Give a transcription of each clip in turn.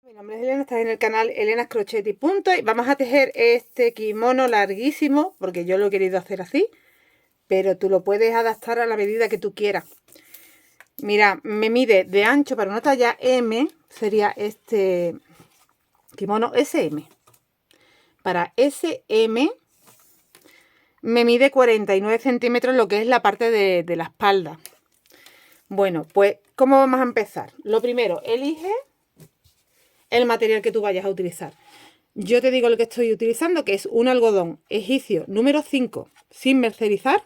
Mi nombre es Elena, estás en el canal Elena's Crochet y Punto y vamos a tejer este kimono larguísimo porque yo lo he querido hacer así, pero tú lo puedes adaptar a la medida que tú quieras. Mira, me mide de ancho para una talla M, sería este kimono SM. Para SM me mide 49 centímetros lo que es la parte de la espalda. Bueno, pues ¿cómo vamos a empezar? Lo primero, elige el material que tú vayas a utilizar. Yo te digo lo que estoy utilizando, que es un algodón egipcio número 5 sin mercerizar,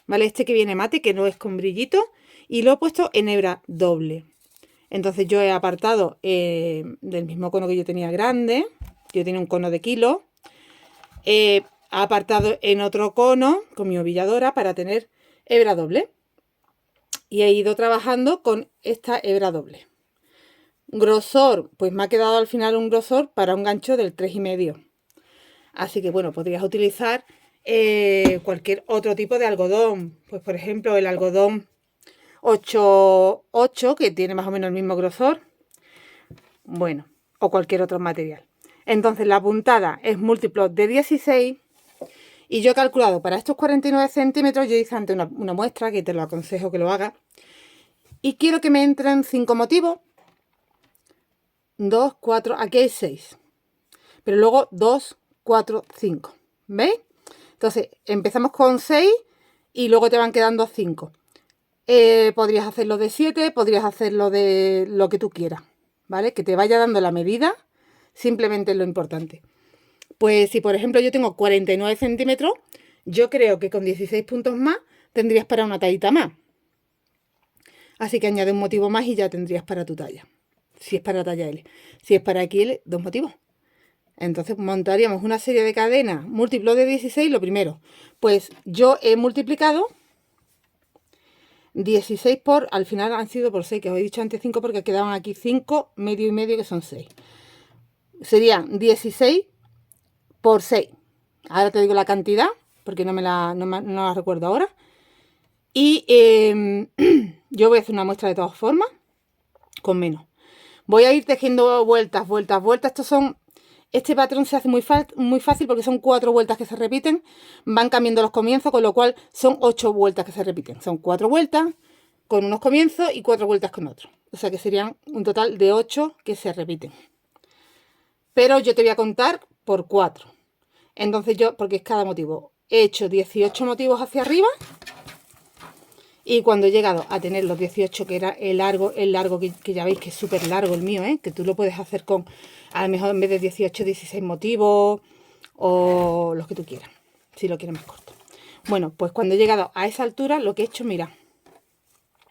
¿vale? Este que viene mate, que no es con brillito, y lo he puesto en hebra doble. Entonces yo he apartado del mismo cono que yo tenía grande, yo tenía un cono de kilo, he apartado en otro cono con mi ovilladora para tener hebra doble. Y he ido trabajando con esta hebra doble. Grosor, pues me ha quedado al final un grosor para un gancho del 3,5. Así que bueno, podrías utilizar cualquier otro tipo de algodón. Pues por ejemplo el algodón 8 que tiene más o menos el mismo grosor. Bueno, o cualquier otro material. Entonces la puntada es múltiplo de 16. Y yo he calculado para estos 49 centímetros, yo hice antes una muestra, que te lo aconsejo que lo hagas. Y quiero que me entren 5 motivos. 2, 4, aquí hay 6. Pero luego 2, 4, 5. ¿Veis? Entonces empezamos con 6 y luego te van quedando 5. Podrías hacerlo de 7, podrías hacerlo de lo que tú quieras, ¿vale? Que te vaya dando la medida, simplemente es lo importante. Pues si por ejemplo yo tengo 49 centímetros, yo creo que con 16 puntos más tendrías para una tallita más. Así que añade un motivo más y ya tendrías para tu talla. Si es para talla L. Si es para XL, 2 motivos. Entonces montaríamos una serie de cadenas múltiplo de 16, lo primero. Pues yo he multiplicado 16 por, al final han sido por 6, que os he dicho antes 5 porque quedaban aquí 5, medio y medio, que son 6. Serían 16 por 6. Ahora te digo la cantidad, porque no la recuerdo ahora. Y yo voy a hacer una muestra de todas formas, con menos. Voy a ir tejiendo vueltas, vueltas, vueltas. Este patrón se hace muy fácil porque son 4 vueltas que se repiten. Van cambiando los comienzos, con lo cual son 8 vueltas que se repiten. Son 4 vueltas con unos comienzos y 4 vueltas con otros. O sea que serían un total de 8 que se repiten. Pero yo te voy a contar por 4. Entonces yo, porque es cada motivo, he hecho 18 motivos hacia arriba. Y cuando he llegado a tener los 18, que era el largo que ya veis que es súper largo el mío, que tú lo puedes hacer con, a lo mejor en vez de 18, 16 motivos, o los que tú quieras, si lo quieres más corto. Bueno, pues cuando he llegado a esa altura, lo que he hecho, mira,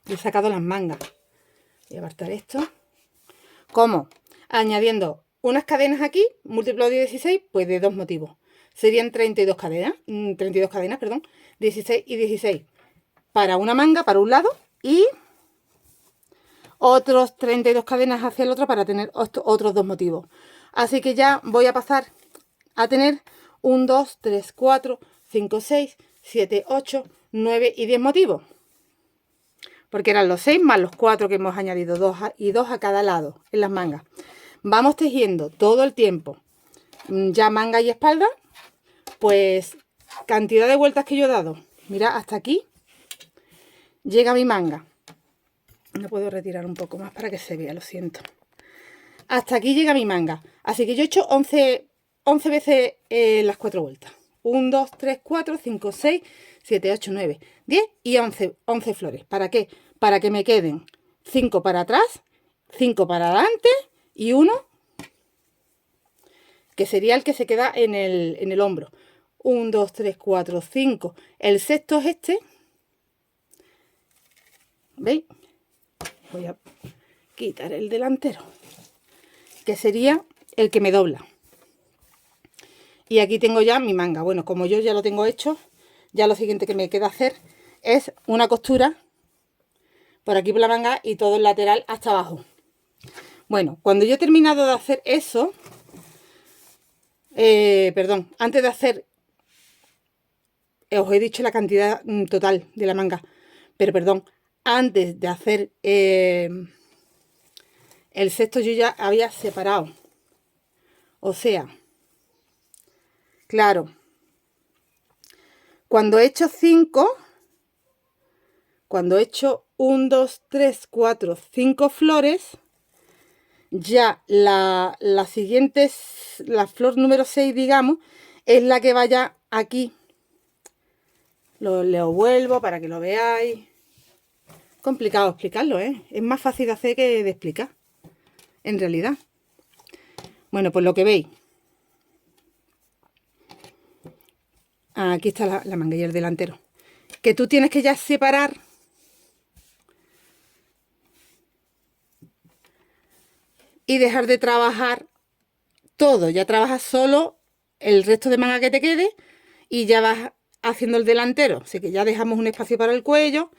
he sacado las mangas. Voy a apartar esto. ¿Cómo? Añadiendo unas cadenas aquí, múltiplo de 16, pues de 2 motivos. Serían 32 cadenas, 16 y 16. Para una manga, para un lado, y otros 32 cadenas hacia el otro para tener otros 2 motivos. Así que ya voy a pasar a tener 1, 2, 3, 4, 5, 6, 7, 8, 9 y 10 motivos. Porque eran los 6 más los 4 que hemos añadido, 2 y 2 a cada lado en las mangas. Vamos tejiendo todo el tiempo, ya manga y espalda, pues cantidad de vueltas que yo he dado. Mira, hasta aquí llega mi manga. No puedo retirar un poco más para que se vea, lo siento. Hasta aquí llega mi manga. Así que yo he hecho 11 veces las 4 vueltas. 1, 2, 3, 4, 5, 6, 7, 8, 9, 10 y 11 flores. ¿Para qué? Para que me queden 5 para atrás, 5 para adelante y 1 que sería el que se queda en el hombro. 1, 2, 3, 4, 5. El sexto es este. ¿Veis? Voy a quitar el delantero, que sería el que me dobla. Y aquí tengo ya mi manga. Bueno, como yo ya lo tengo hecho, ya lo siguiente que me queda hacer es una costura por aquí por la manga y todo el lateral hasta abajo. Bueno, cuando yo he terminado de hacer eso, perdón, antes de hacer, os he dicho la cantidad total de la manga, pero perdón, antes de hacer el sexto yo ya había separado. O sea, claro, cuando he hecho 5, cuando he hecho 1, 2, 3, 4, 5 flores, ya la siguiente, la flor número 6, digamos, es la que vaya aquí. Lo vuelvo para que lo veáis. Complicado explicarlo, ¿eh? Es más fácil de hacer que de explicar, en realidad. Bueno, pues lo que veis. Aquí está la manga y el delantero. Que tú tienes que ya separar y dejar de trabajar todo. Ya trabajas solo el resto de manga que te quede y ya vas haciendo el delantero. Así que ya dejamos un espacio para el cuello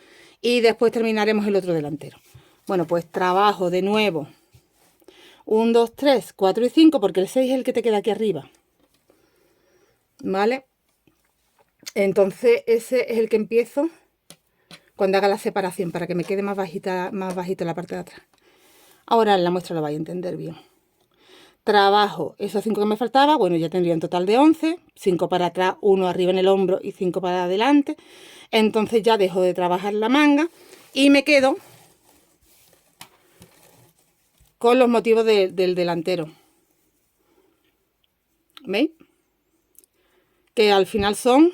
y después terminaremos el otro delantero. Bueno, pues trabajo de nuevo 1, 2, 3, 4 y 5, porque el 6 es el que te queda aquí arriba, ¿vale? Entonces ese es el que empiezo cuando haga la separación, para que me quede más bajita la parte de atrás. Ahora en la muestra lo vais a entender bien. Trabajo esos 5 que me faltaba, bueno, ya tendría un total de 11, 5 para atrás, 1 arriba en el hombro y 5 para adelante. Entonces ya dejo de trabajar la manga y me quedo con los motivos del delantero. ¿Veis? Que al final son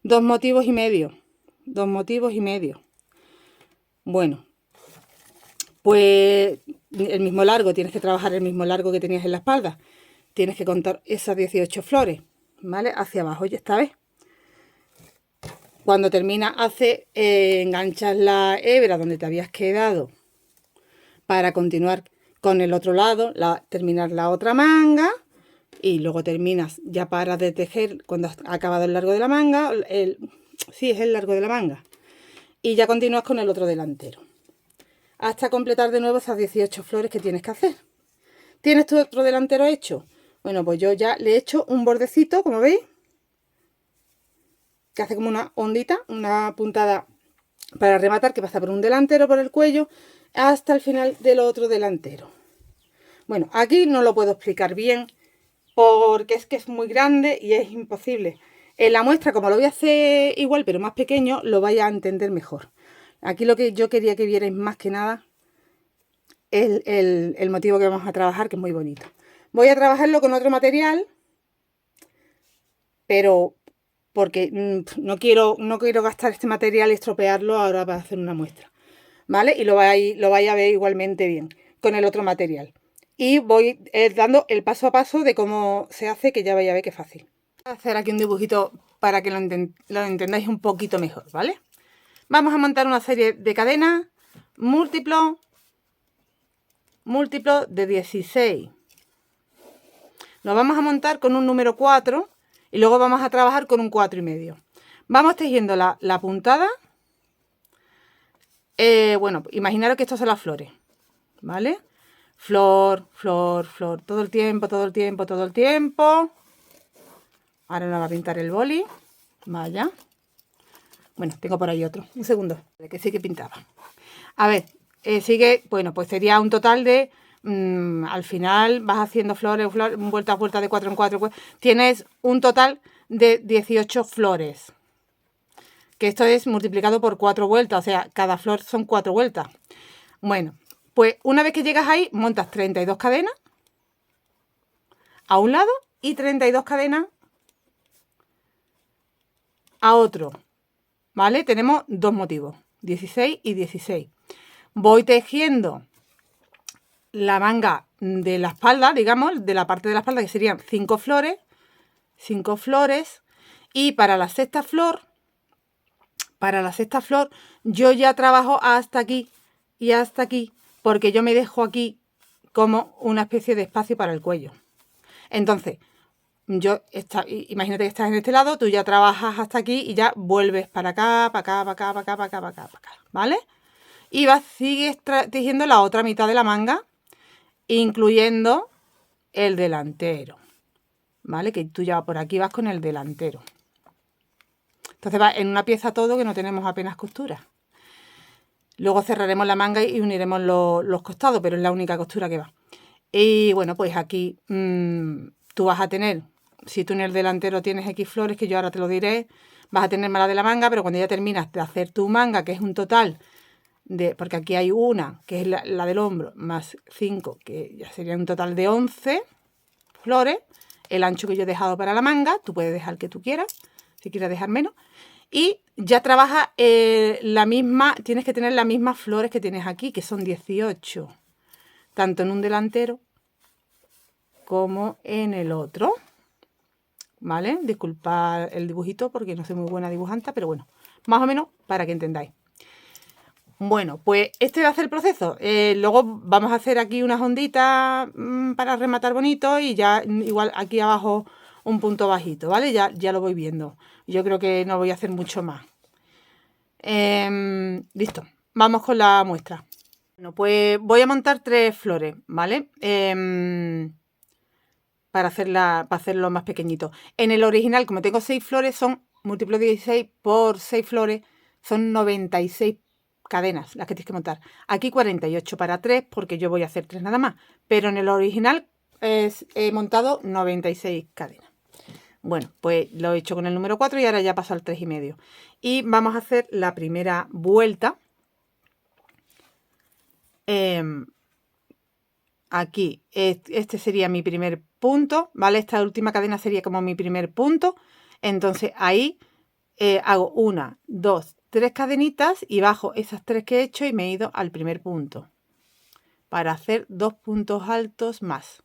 2 motivos y medio. 2 motivos y medio. Bueno, pues el mismo largo, tienes que trabajar el mismo largo que tenías en la espalda. Tienes que contar esas 18 flores, ¿vale? Hacia abajo, ya esta vez. Cuando terminas, enganchas la hebra donde te habías quedado para continuar con el otro lado, terminar la otra manga y luego terminas, ya paras de tejer cuando has acabado el largo de la manga, sí, es el largo de la manga, y ya continúas con el otro delantero hasta completar de nuevo esas 18 flores que tienes que hacer. ¿Tienes tu otro delantero hecho? Bueno, pues yo ya le he hecho un bordecito, como veis, que hace como una ondita, una puntada para rematar, que pasa por un delantero por el cuello hasta el final del otro delantero. Bueno, aquí no lo puedo explicar bien porque es que es muy grande y es imposible. En la muestra, como lo voy a hacer igual pero más pequeño, lo vais a entender mejor. Aquí lo que yo quería que vierais más que nada es el motivo que vamos a trabajar, que es muy bonito. Voy a trabajarlo con otro material, pero porque no quiero gastar este material y estropearlo ahora para hacer una muestra, ¿vale? Y lo vais a ver igualmente bien con el otro material. Y voy dando el paso a paso de cómo se hace, que ya vais a ver que es fácil. Voy a hacer aquí un dibujito para que lo entendáis un poquito mejor, ¿vale? Vamos a montar una serie de cadenas múltiplos de 16. Lo vamos a montar con un número 4 y luego vamos a trabajar con un 4,5. Vamos tejiendo la puntada. Bueno, imaginaros que estas son las flores, ¿vale? Flor, flor, flor, todo el tiempo, todo el tiempo, todo el tiempo. Ahora nos va a pintar el boli. Vaya. Bueno, tengo por ahí otro. Un segundo, que sí que pintaba. A ver, sigue, bueno, pues sería un total de, al final vas haciendo flores, vuelta a vuelta de 4 en 4. Tienes un total de 18 flores. Que esto es multiplicado por 4 vueltas, o sea, cada flor son 4 vueltas. Bueno, pues una vez que llegas ahí, montas 32 cadenas a un lado y 32 cadenas a otro, ¿vale? Tenemos dos motivos, 16 y 16. Voy tejiendo la manga de la espalda, digamos, de la parte de la espalda, que serían 5 flores, y para la sexta flor, yo ya trabajo hasta aquí y hasta aquí, porque yo me dejo aquí como una especie de espacio para el cuello. Entonces, imagínate que estás en este lado, tú ya trabajas hasta aquí y ya vuelves para acá, para acá, para acá, para acá, para acá, para acá, para acá, ¿vale? Y sigues tejiendo la otra mitad de la manga, incluyendo el delantero, ¿vale? Que tú ya por aquí vas con el delantero. Entonces va en una pieza todo, que no tenemos apenas costura. Luego cerraremos la manga y uniremos los costados, pero es la única costura que va. Y bueno, pues aquí tú vas a tener, si tú en el delantero tienes X flores, que yo ahora te lo diré, vas a tener más la de la manga, pero cuando ya terminas de hacer tu manga, que es un total de, porque aquí hay una, que es la del hombro, más 5, que ya sería un total de 11 flores, el ancho que yo he dejado para la manga, tú puedes dejar el que tú quieras, si quieres dejar menos, y ya trabaja la misma, tienes que tener las mismas flores que tienes aquí, que son 18, tanto en un delantero como en el otro, ¿vale? Disculpad el dibujito porque no soy muy buena dibujanta, pero bueno, más o menos para que entendáis. Bueno, pues este va a ser el proceso. Luego vamos a hacer aquí unas onditas para rematar bonito y ya igual aquí abajo un punto bajito, ¿vale? Ya lo voy viendo. Yo creo que no voy a hacer mucho más. Listo, vamos con la muestra. Bueno, pues voy a montar 3 flores, ¿vale? Para hacerlo más pequeñito. En el original, como tengo 6 flores, son múltiplo 16 por 6 flores, son 96 cadenas las que tienes que montar. Aquí 48 para 3, porque yo voy a hacer 3 nada más. Pero en el original he montado 96 cadenas. Bueno, pues lo he hecho con el número 4 y ahora ya paso al 3,5. Y vamos a hacer la primera vuelta. Aquí, este sería mi primer punto, ¿vale? Esta última cadena sería como mi primer punto. Entonces ahí hago 1, 2, 3 cadenitas y bajo esas 3 que he hecho y me he ido al primer punto para hacer 2 puntos altos más.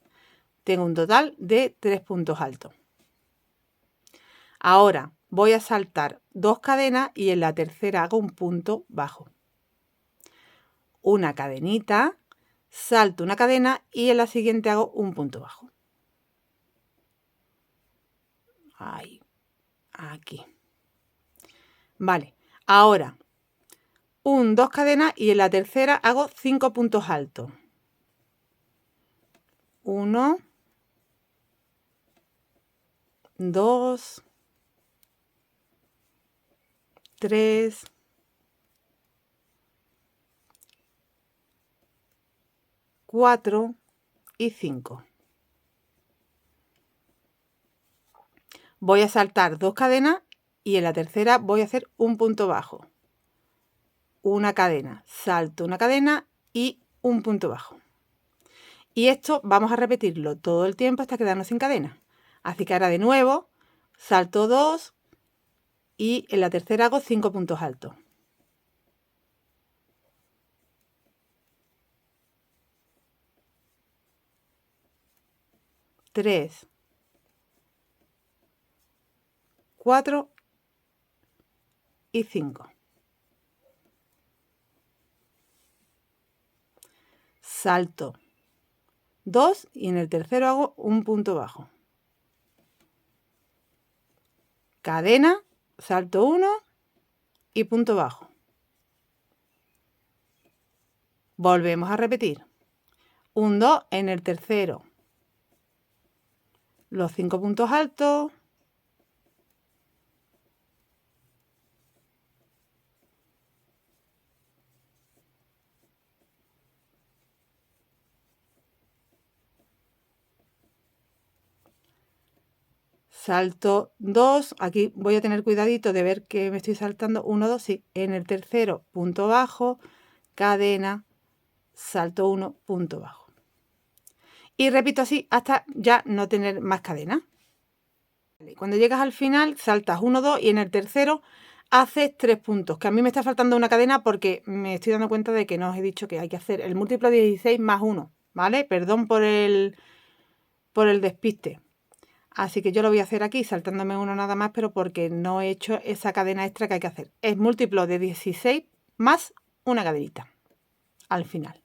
Tengo un total de 3 puntos altos. Ahora voy a saltar 2 cadenas y en la tercera hago un punto bajo. Una cadenita, salto una cadena y en la siguiente hago un punto bajo. Ahí, aquí. Vale, ahora 2 cadenas y en la tercera hago 5 puntos altos. 1, 2, 3, 4 y 5. Voy a saltar 2 cadenas y en la tercera voy a hacer un punto bajo. Una cadena, salto una cadena y un punto bajo. Y esto vamos a repetirlo todo el tiempo hasta quedarnos sin cadena. Así que ahora de nuevo salto 2 y en la tercera hago 5 puntos altos. 3, 4 y 5. Salto 2 y en el tercero hago un punto bajo. Cadena, salto 1 y punto bajo. Volvemos a repetir. Un 2 en el tercero. Los 5 puntos altos. Salto 2, aquí voy a tener cuidadito de ver que me estoy saltando 1, 2, sí, en el tercero punto bajo, cadena, salto 1, punto bajo. Y repito así hasta ya no tener más cadena. Cuando llegas al final saltas 1, 2 y en el tercero haces 3 puntos, que a mí me está faltando una cadena porque me estoy dando cuenta de que no os he dicho que hay que hacer el múltiplo de 16 más 1, ¿vale? Perdón por el despiste. Así que yo lo voy a hacer aquí saltándome uno nada más, pero porque no he hecho esa cadena extra que hay que hacer. Es múltiplo de 16 más una cadenita al final.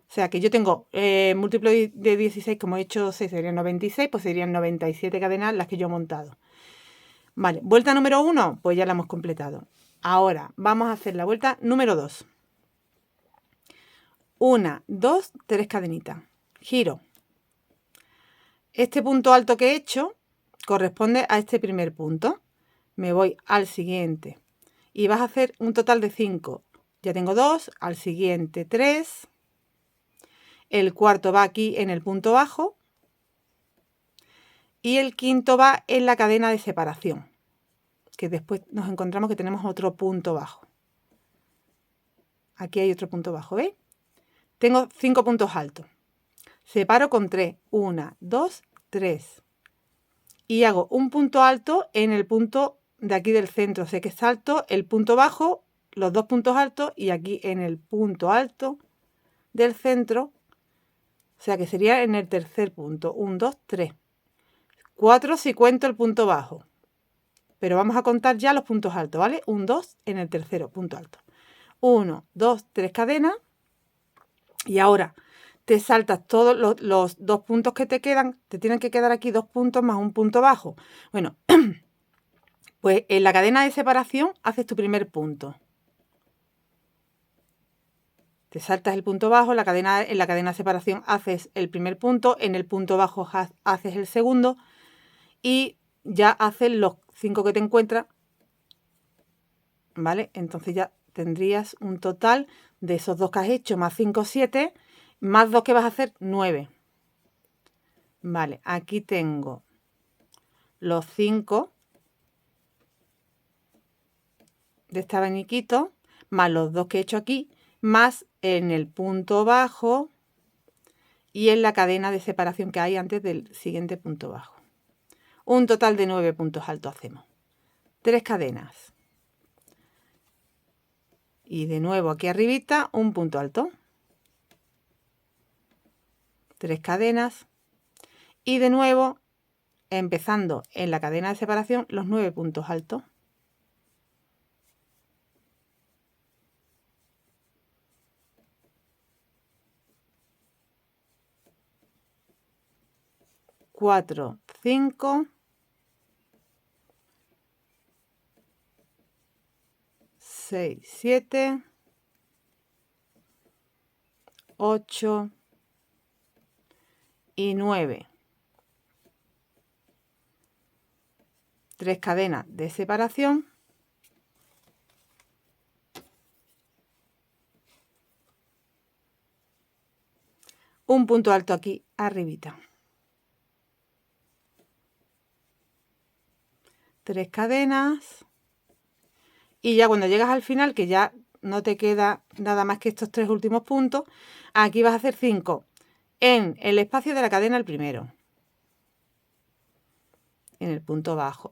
O sea que yo tengo múltiplo de 16, como he hecho 6 serían 96, pues serían 97 cadenas las que yo he montado. Vale, vuelta número 1, pues ya la hemos completado. Ahora vamos a hacer la vuelta número 2. 1, 2, 3 cadenitas. Giro. Este punto alto que he hecho corresponde a este primer punto. Me voy al siguiente y vas a hacer un total de 5. Ya tengo 2, al siguiente 3. El cuarto va aquí en el punto bajo. Y el quinto va en la cadena de separación, que después nos encontramos que tenemos otro punto bajo. Aquí hay otro punto bajo, ¿veis? Tengo 5 puntos altos. Separo con 3. 1, 2, 3. Y hago un punto alto en el punto de aquí del centro. O sea que salto el punto bajo, los 2 puntos altos y aquí en el punto alto del centro. O sea que sería en el tercer punto. 1, 2, 3. 4 si cuento el punto bajo. Pero vamos a contar ya los puntos altos, ¿vale? 1, 2 en el tercero punto alto. 1, 2, 3 cadenas. Y ahora te saltas todos los 2 puntos que te quedan. Te tienen que quedar aquí 2 puntos más un punto bajo. Bueno, pues en la cadena de separación haces tu primer punto. Te saltas el punto bajo, en la cadena de separación haces el primer punto, en el punto bajo haces el segundo y ya haces los 5 que te encuentras, ¿vale? Entonces ya tendrías un total de esos 2 que has hecho, más 5, 7, más 2 que vas a hacer, 9. Vale, aquí tengo los 5 de este abaniquito, más los 2 que he hecho aquí, más en el punto bajo y en la cadena de separación que hay antes del siguiente punto bajo. Un total de 9 puntos altos hacemos. 3 cadenas. Y de nuevo aquí arribita un punto alto. 3 cadenas. Y de nuevo, empezando en la cadena de separación, los 9 puntos altos. Cuatro, 5, 6, 7, 8 y 9. 3 cadenas de separación. Un punto alto aquí arribita. 3 cadenas. Y ya cuando llegas al final, que ya no te queda nada más que estos 3 últimos puntos, aquí vas a hacer 5 en el espacio de la cadena el primero, en el punto bajo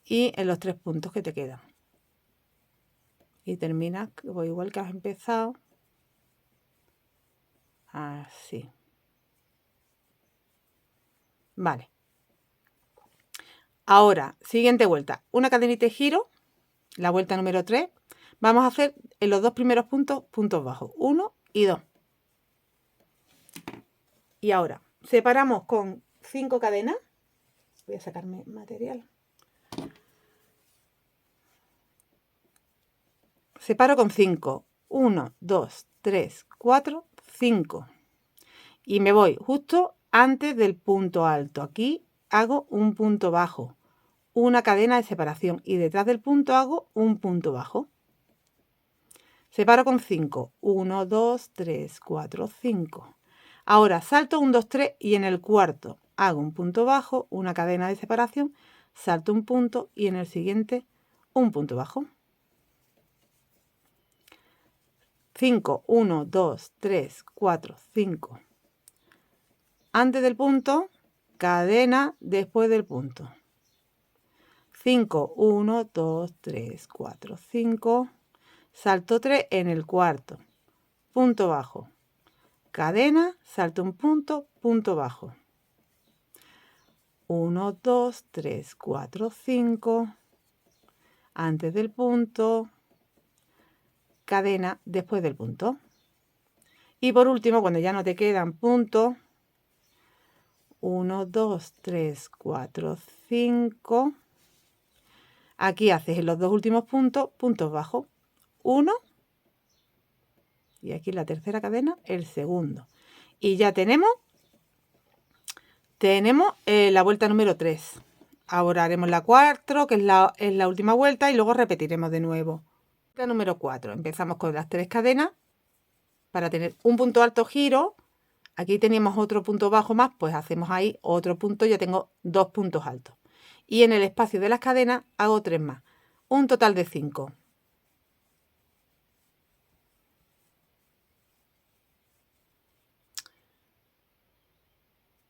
y en los 3 puntos que te quedan. Y terminas igual que has empezado, así. Vale. Ahora, siguiente vuelta, una cadenita de giro, la vuelta número 3. Vamos a hacer en los 2 primeros puntos, puntos bajos, 1 y 2. Y ahora, separamos con 5 cadenas. Voy a sacarme material. Separo con 5. 1, 2, 3, 4, 5. Y me voy justo antes del punto alto. Aquí hago un punto bajo, una cadena de separación y detrás del punto hago un punto bajo. Separo con 5. 1, 2, 3, 4, 5. Ahora salto 1, 2, 3 y en el cuarto hago un punto bajo, una cadena de separación, salto un punto y en el siguiente un punto bajo. 5, 1, 2, 3, 4, 5. Antes del punto, cadena después del punto. 5, 1, 2, 3, 4, 5. Salto 3 en el cuarto. Punto bajo. Cadena, salto un punto, punto bajo. 1, 2, 3, 4, 5. Antes del punto, cadena después del punto. Y por último, cuando ya no te quedan puntos, 1, 2, 3, 4, 5. Aquí haces en los 2 últimos puntos, puntos bajos. 1 y aquí la tercera cadena, el segundo. Y ya tenemos la vuelta número 3. Ahora haremos la 4, que es la última vuelta, y luego repetiremos de nuevo. La número 4. Empezamos con las 3 cadenas para tener un punto alto giro. Aquí teníamos otro punto bajo más, pues hacemos ahí otro punto, ya tengo 2 puntos altos. Y en el espacio de las cadenas hago 3 más, un total de 5.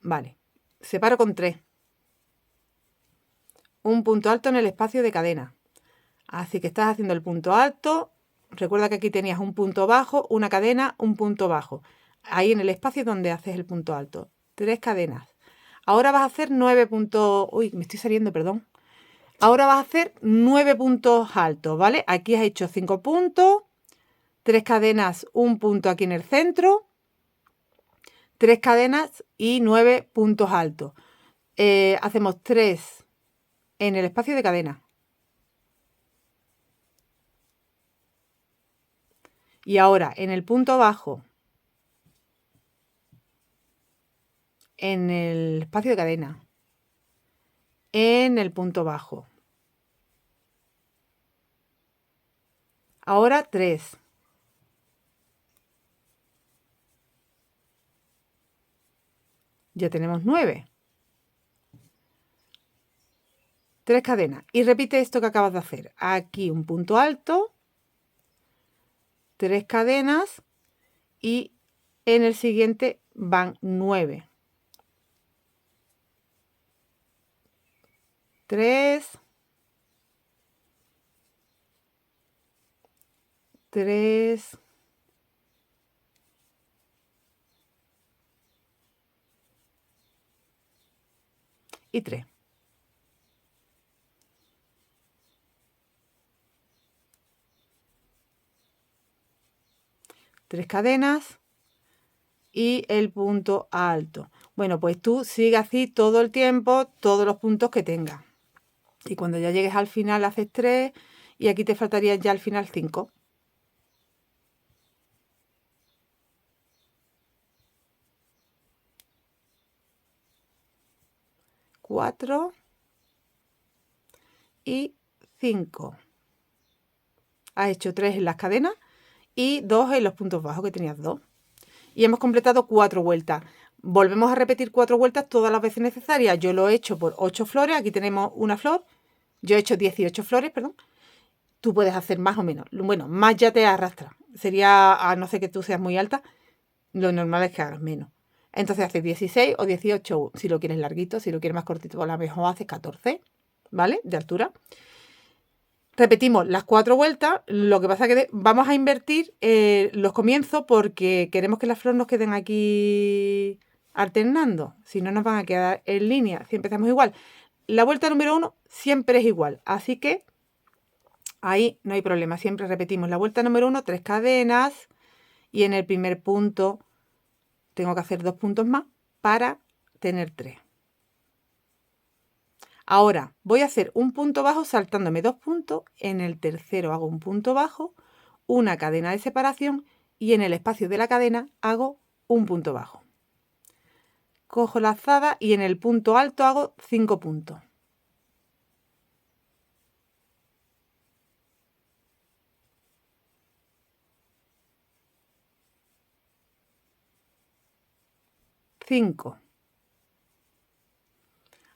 Vale, separo con 3. Un punto alto en el espacio de cadena. Así que estás haciendo el punto alto. Recuerda que aquí tenías un punto bajo, una cadena, un punto bajo. Ahí en el espacio donde haces el punto alto. 3 cadenas. Ahora vas a hacer 9 puntos... Uy, me estoy saliendo, perdón. Ahora vas a hacer 9 puntos altos, ¿vale? Aquí has hecho 5 puntos, 3 cadenas, un punto aquí en el centro, 3 cadenas y 9 puntos altos. Hacemos 3 en el espacio de cadena. Y ahora en el punto bajo, en el espacio de cadena, en el punto bajo. Ahora 3. Ya tenemos 9. 3 cadenas. Y repite esto que acabas de hacer. Aquí un punto alto, 3 cadenas y en el siguiente van 9. 3, 3 y 3. Tres cadenas y el punto alto. Bueno, pues tú sigue así todo el tiempo, todos los puntos que tengas. Y cuando ya llegues al final haces 3 y aquí te faltarían ya al final 5. 4 y 5. Has hecho 3 en las cadenas y 2 en los puntos bajos, que tenías 2. Y hemos completado 4 vueltas. Volvemos a repetir 4 vueltas todas las veces necesarias. Yo lo he hecho por 8 flores. Aquí tenemos una flor. Yo he hecho 18 flores, perdón. Tú puedes hacer más o menos. Bueno, más ya te arrastra. Sería, a no ser que tú seas muy alta, lo normal es que hagas menos. Entonces haces 16 o 18 si lo quieres larguito. Si lo quieres más cortito, a lo mejor haces 14, ¿vale? De altura. Repetimos las 4 vueltas. Lo que pasa es que vamos a invertir los comienzos porque queremos que las flores nos queden aquí alternando. Si no, nos van a quedar en línea. Si empezamos igual. La vuelta número 1 siempre es igual. Así que ahí no hay problema. Siempre repetimos la vuelta número 1, 3 cadenas. Y en el primer punto tengo que hacer 2 puntos más para tener 3. Ahora voy a hacer un punto bajo saltándome 2 puntos. En el tercero hago un punto bajo, una cadena de separación y en el espacio de la cadena hago un punto bajo. Cojo la lazada y en el punto alto hago 5 puntos.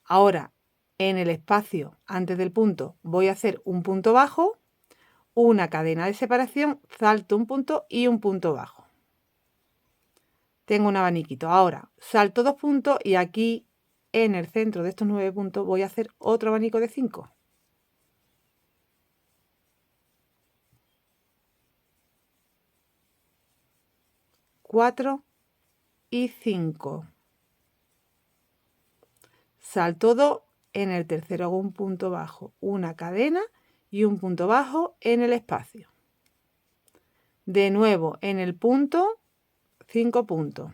Ahora en el espacio antes del punto voy a hacer un punto bajo, una cadena de separación, salto un punto y un punto bajo. Tengo un abaniquito. Ahora salto 2 puntos y aquí en el centro de estos 9 puntos voy a hacer otro abanico de 5. 4 y 5. Salto 2, en el tercero hago un punto bajo, una cadena y un punto bajo en el espacio. De nuevo en el punto, 5 puntos.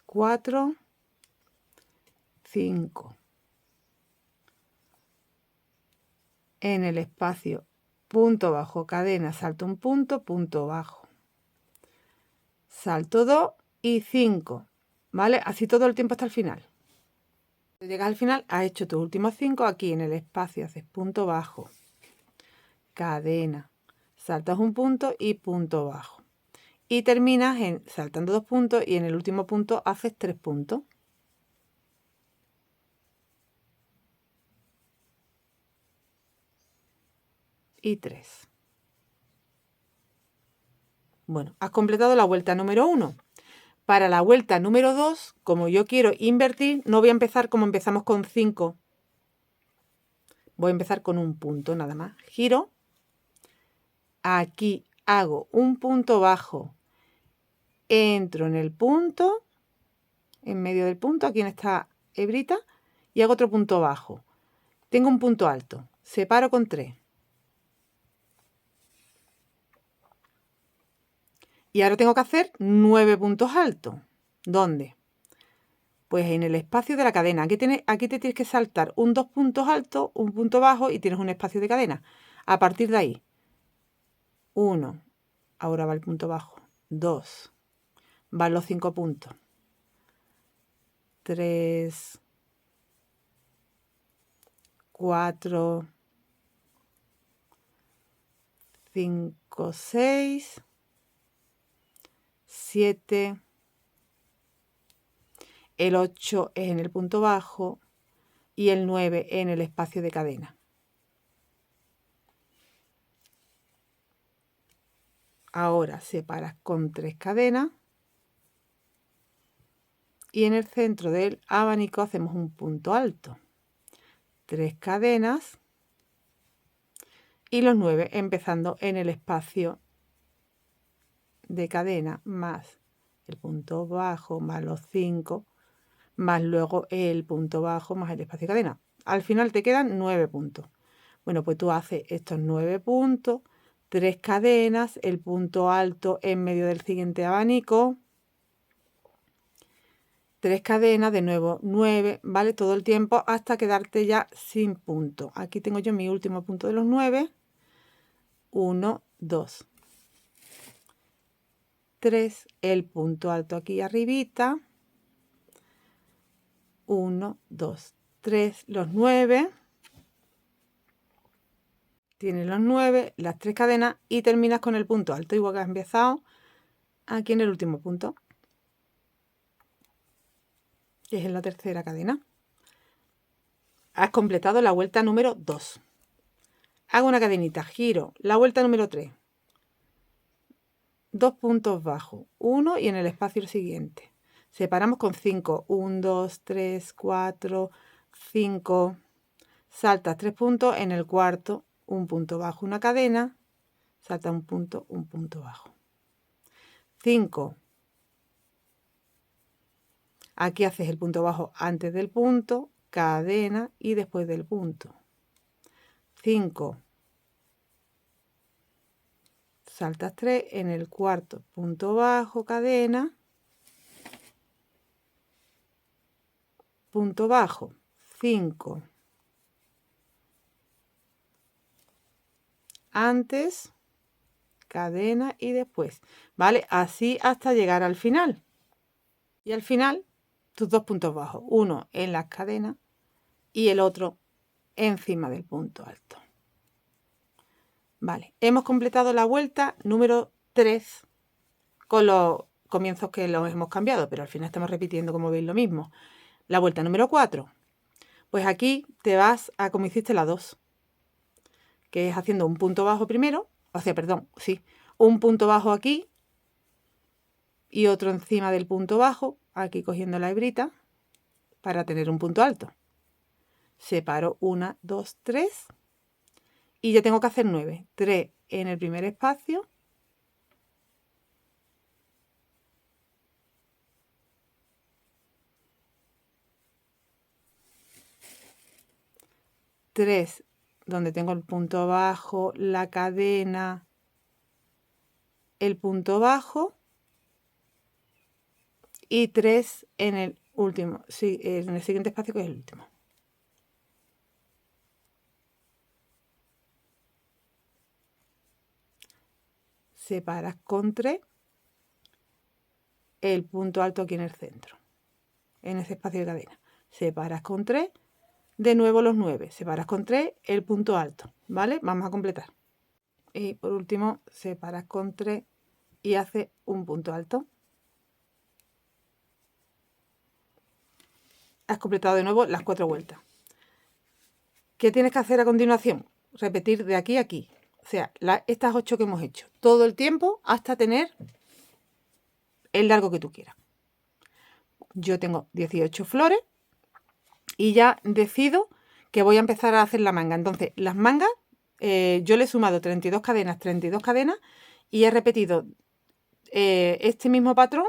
4, 5. En el espacio, punto bajo, cadena, salto un punto, punto bajo. salto 2 y 5, ¿vale? Así todo el tiempo hasta el final. Cuando llegas al final, has hecho tus últimos 5, aquí en el espacio haces punto bajo, cadena, saltas un punto y punto bajo. Y terminas saltando 2 puntos y en el último punto haces 3 puntos. Y 3. Bueno, has completado la vuelta número 1. Para la vuelta número 2, como yo quiero invertir, no voy a empezar como empezamos con 5. Voy a empezar con un punto nada más. Giro. Aquí hago un punto bajo. Entro en el punto, en medio del punto, aquí en esta hebrita, y hago otro punto bajo. Tengo un punto alto. Separo con 3. Y ahora tengo que hacer 9 puntos altos. ¿Dónde? Pues en el espacio de la cadena. Aquí te tienes que saltar 2 puntos altos, un punto bajo y tienes un espacio de cadena. A partir de ahí, 1, ahora va el punto bajo, 2, van los 5 puntos, 3, 4, 5, 6, 7, el 8 es en el punto bajo y el 9 en el espacio de cadena. Ahora separas con 3 cadenas y en el centro del abanico hacemos un punto alto. 3 cadenas y los 9 empezando en el espacio de cadena más el punto bajo más los 5 más luego el punto bajo más el espacio de cadena. Al final te quedan 9 puntos. Bueno, pues tú haces estos 9 puntos, 3 cadenas, el punto alto en medio del siguiente abanico, 3 cadenas, de nuevo 9, ¿vale? Todo el tiempo hasta quedarte ya sin punto. Aquí tengo yo mi último punto de los 9. 1, 2, 3, el punto alto aquí arribita. 1, 2, 3, los 9. Tienes los 9, las 3 cadenas y terminas con el punto alto, igual que has empezado aquí en el último punto, que es en la tercera cadena. Has completado la vuelta número 2. Hago una cadenita, giro, la vuelta número 3. 2 puntos bajos, 1 y en el espacio el siguiente. Separamos con 5, 1, 2, 3, 4, 5. Saltas 3 puntos, en el cuarto un punto bajo, una cadena, salta un punto bajo. 5. Aquí haces el punto bajo antes del punto, cadena y después del punto. 5. Saltas 3, en el cuarto punto bajo, cadena, punto bajo, 5. Antes, cadena y después, ¿vale? Así hasta llegar al final. Y al final, tus 2 puntos bajos, uno en las cadenas y el otro encima del punto alto. Vale, hemos completado la vuelta número 3 con los comienzos que los hemos cambiado, pero al final estamos repitiendo, como veis, lo mismo. La vuelta número 4, pues aquí te vas a como hiciste la 2, que es haciendo un punto bajo primero, o sea, perdón, sí, un punto bajo aquí y otro encima del punto bajo, aquí cogiendo la hebrita para tener un punto alto. Separo 1, 2, 3 y ya tengo que hacer 9. 3 en el primer espacio, tres donde tengo el punto bajo, la cadena, el punto bajo y 3 en el último, sí, en el siguiente espacio, que es el último. Separas con 3 el punto alto aquí en el centro, en ese espacio de cadena. Separas con 3, de nuevo los 9, separas con 3 el punto alto, ¿vale? Vamos a completar. Y por último, separas con 3 y haces un punto alto. Has completado de nuevo las 4 vueltas. ¿Qué tienes que hacer a continuación? Repetir de aquí a aquí. O sea, estas 8 que hemos hecho. Todo el tiempo hasta tener el largo que tú quieras. Yo tengo 18 flores y ya decido que voy a empezar a hacer la manga. Entonces, las mangas, yo le he sumado 32 cadenas y he repetido este mismo patrón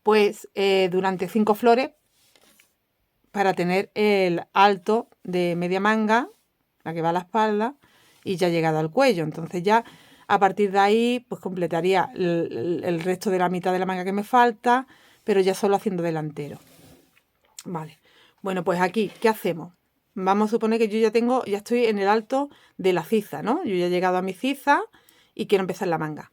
pues durante 5 flores para tener el alto de media manga, la que va a la espalda, y ya llegado al cuello. Entonces ya a partir de ahí pues completaría el resto de la mitad de la manga que me falta, pero ya solo haciendo delantero. Vale, bueno, pues aquí, ¿qué hacemos? Vamos a suponer que yo ya estoy en el alto de la ciza, ¿no? Yo ya he llegado a mi ciza y quiero empezar la manga.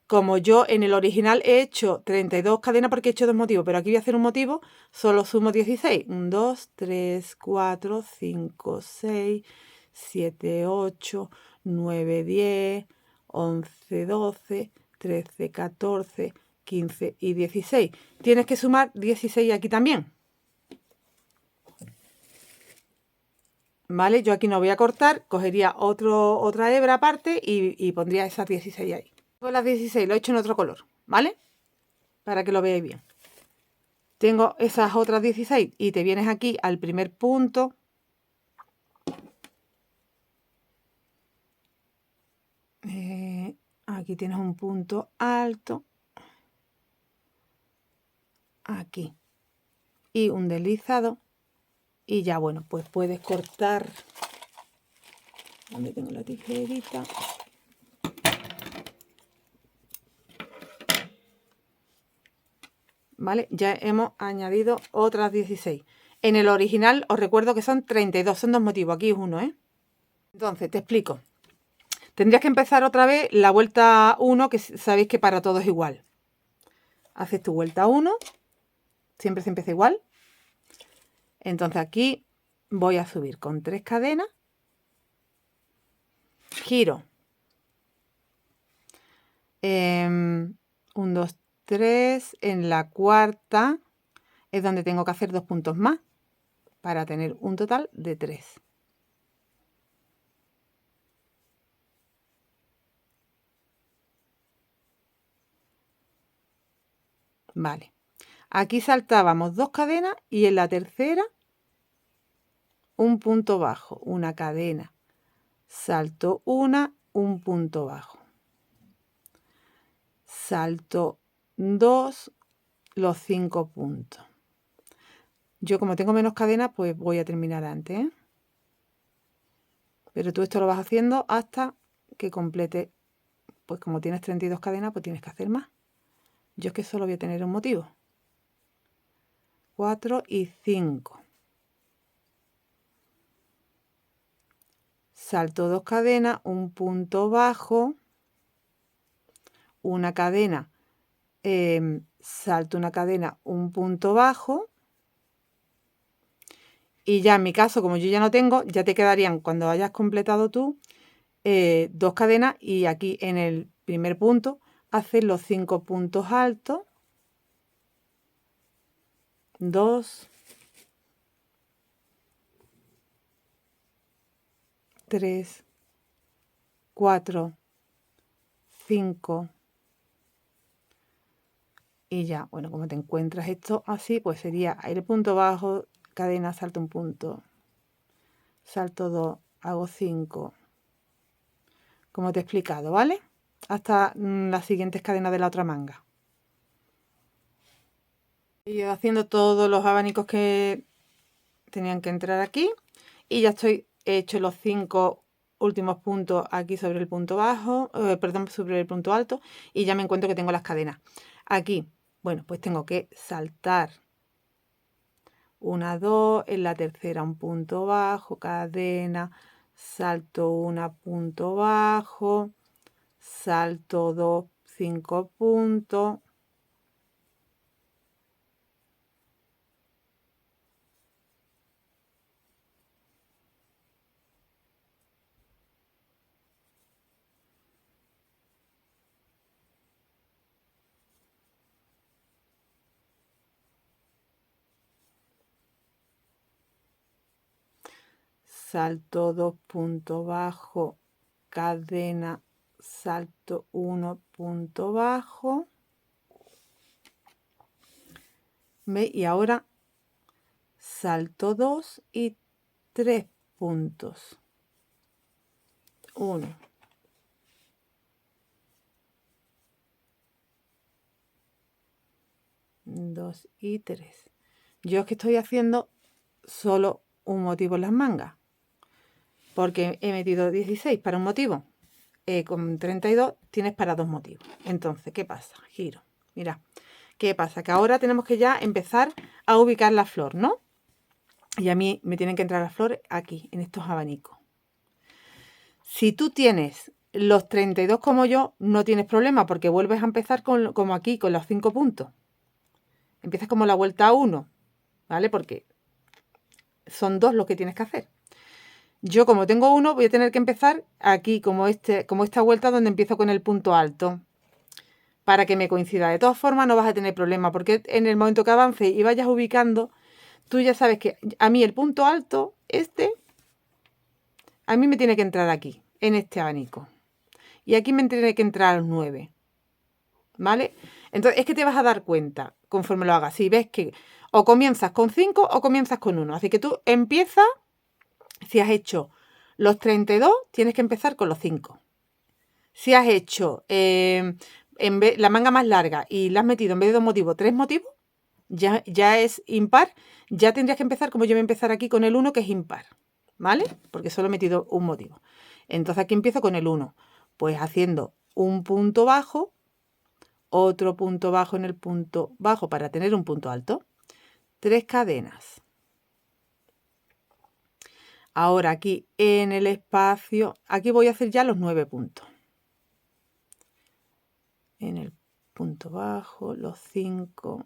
Como yo en el original he hecho 32 cadenas porque he hecho 2 motivos, pero aquí voy a hacer un motivo, solo sumo 16. 1, 2, 3, 4, 5, 6, 7, 8, 9, 10, 11, 12, 13, 14, 15 y 16. Tienes que sumar 16 aquí también. ¿Vale? Yo aquí no voy a cortar, cogería otra hebra aparte y pondría esas 16 ahí. Con las 16 lo he hecho en otro color, ¿vale? Para que lo veáis bien. Tengo esas otras 16 y te vienes aquí al primer punto. Aquí tienes un punto alto. Aquí. Y un deslizado. Y ya, bueno, pues puedes cortar. ¿Dónde tengo la tijerita? ¿Vale? Ya hemos añadido otras 16. En el original os recuerdo que son 32, son 2 motivos, aquí es uno, ¿eh? Entonces, te explico. Tendrías que empezar otra vez la vuelta 1, que sabéis que para todos es igual. Haces tu vuelta 1, siempre se empieza igual. Entonces aquí voy a subir con 3 cadenas, giro, 1, 2, 3, en la cuarta es donde tengo que hacer 2 puntos más para tener un total de 3. Vale, aquí saltábamos 2 cadenas y en la tercera un punto bajo, una cadena, salto una, un punto bajo, salto 2, los 5 puntos. Yo como tengo menos cadenas, pues voy a terminar antes, ¿eh? Pero tú esto lo vas haciendo hasta que complete, pues como tienes 32 cadenas, pues tienes que hacer más. Yo es que solo voy a tener un motivo. 4 y 5. Salto 2 cadenas, un punto bajo, una cadena, salto una cadena, un punto bajo. Y ya en mi caso, como yo ya no tengo, ya te quedarían, cuando hayas completado tú, 2 cadenas y aquí en el primer punto haces los 5 puntos altos. 2, 3, 4, 5 y ya, bueno, como te encuentras esto así, pues sería el punto bajo, cadena, salto un punto, salto 2, hago 5, como te he explicado, ¿vale? Hasta las siguientes cadenas de la otra manga. Y haciendo todos los abanicos que tenían que entrar aquí y ya he hecho los 5 últimos puntos aquí sobre el punto bajo, perdón, sobre el punto alto y ya me encuentro que tengo las cadenas. Aquí, bueno, pues tengo que saltar 1, 2, en la tercera un punto bajo, cadena, salto 1, punto bajo, salto 2, 5 puntos, salto 2 puntos bajo, cadena, salto 1 punto bajo. ¿Veis? Y ahora salto 2 y 3 puntos. 1, 2 y 3. Yo es que estoy haciendo solo un motivo en las mangas, porque he metido 16 para un motivo. Con 32 tienes para 2 motivos. Entonces, ¿qué pasa? Giro. Mira, ¿qué pasa? Que ahora tenemos que ya empezar a ubicar la flor, ¿no? Y a mí me tienen que entrar las flores aquí, en estos abanicos. Si tú tienes los 32 como yo, no tienes problema, porque vuelves a empezar como aquí, con los 5 puntos. Empiezas como la vuelta a 1, ¿vale? Porque son 2 los que tienes que hacer. Yo, como tengo 1, voy a tener que empezar aquí, como esta vuelta donde empiezo con el punto alto, para que me coincida. De todas formas, no vas a tener problema, porque en el momento que avances y vayas ubicando, tú ya sabes que a mí el punto alto, a mí me tiene que entrar aquí, en este abanico. Y aquí me tiene que entrar los 9. ¿Vale? Entonces, es que te vas a dar cuenta, conforme lo hagas, si ves que o comienzas con 5 o comienzas con 1. Así que tú empiezas, si has hecho los 32, tienes que empezar con los 5. Si has hecho la manga más larga y la has metido en vez de 2 motivos, 3 motivos, ya es impar, ya tendrías que empezar como yo voy a empezar aquí con el 1, que es impar, ¿vale? Porque solo he metido un motivo. Entonces aquí empiezo con el 1, pues haciendo un punto bajo, otro punto bajo en el punto bajo para tener un punto alto, 3 cadenas. Ahora aquí en el espacio, aquí voy a hacer ya los 9 puntos. En el punto bajo, los 5.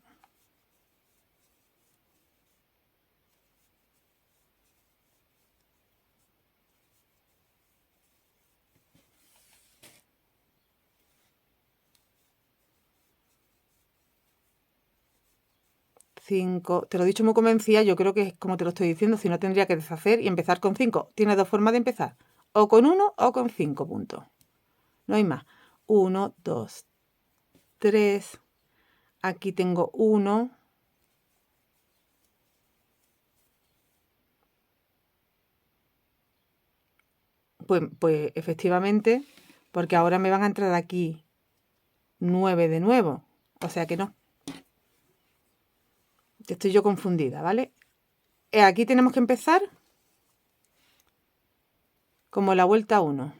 Te lo he dicho muy convencida, yo creo que es como te lo estoy diciendo, si no tendría que deshacer y empezar con 5. Tienes 2 formas de empezar, o con 1 o con 5 puntos. No hay más. 1, 2, 3. Aquí tengo 1. Pues efectivamente, porque ahora me van a entrar aquí 9 de nuevo. O sea que no. Estoy yo confundida, ¿vale? Aquí tenemos que empezar como la vuelta 1.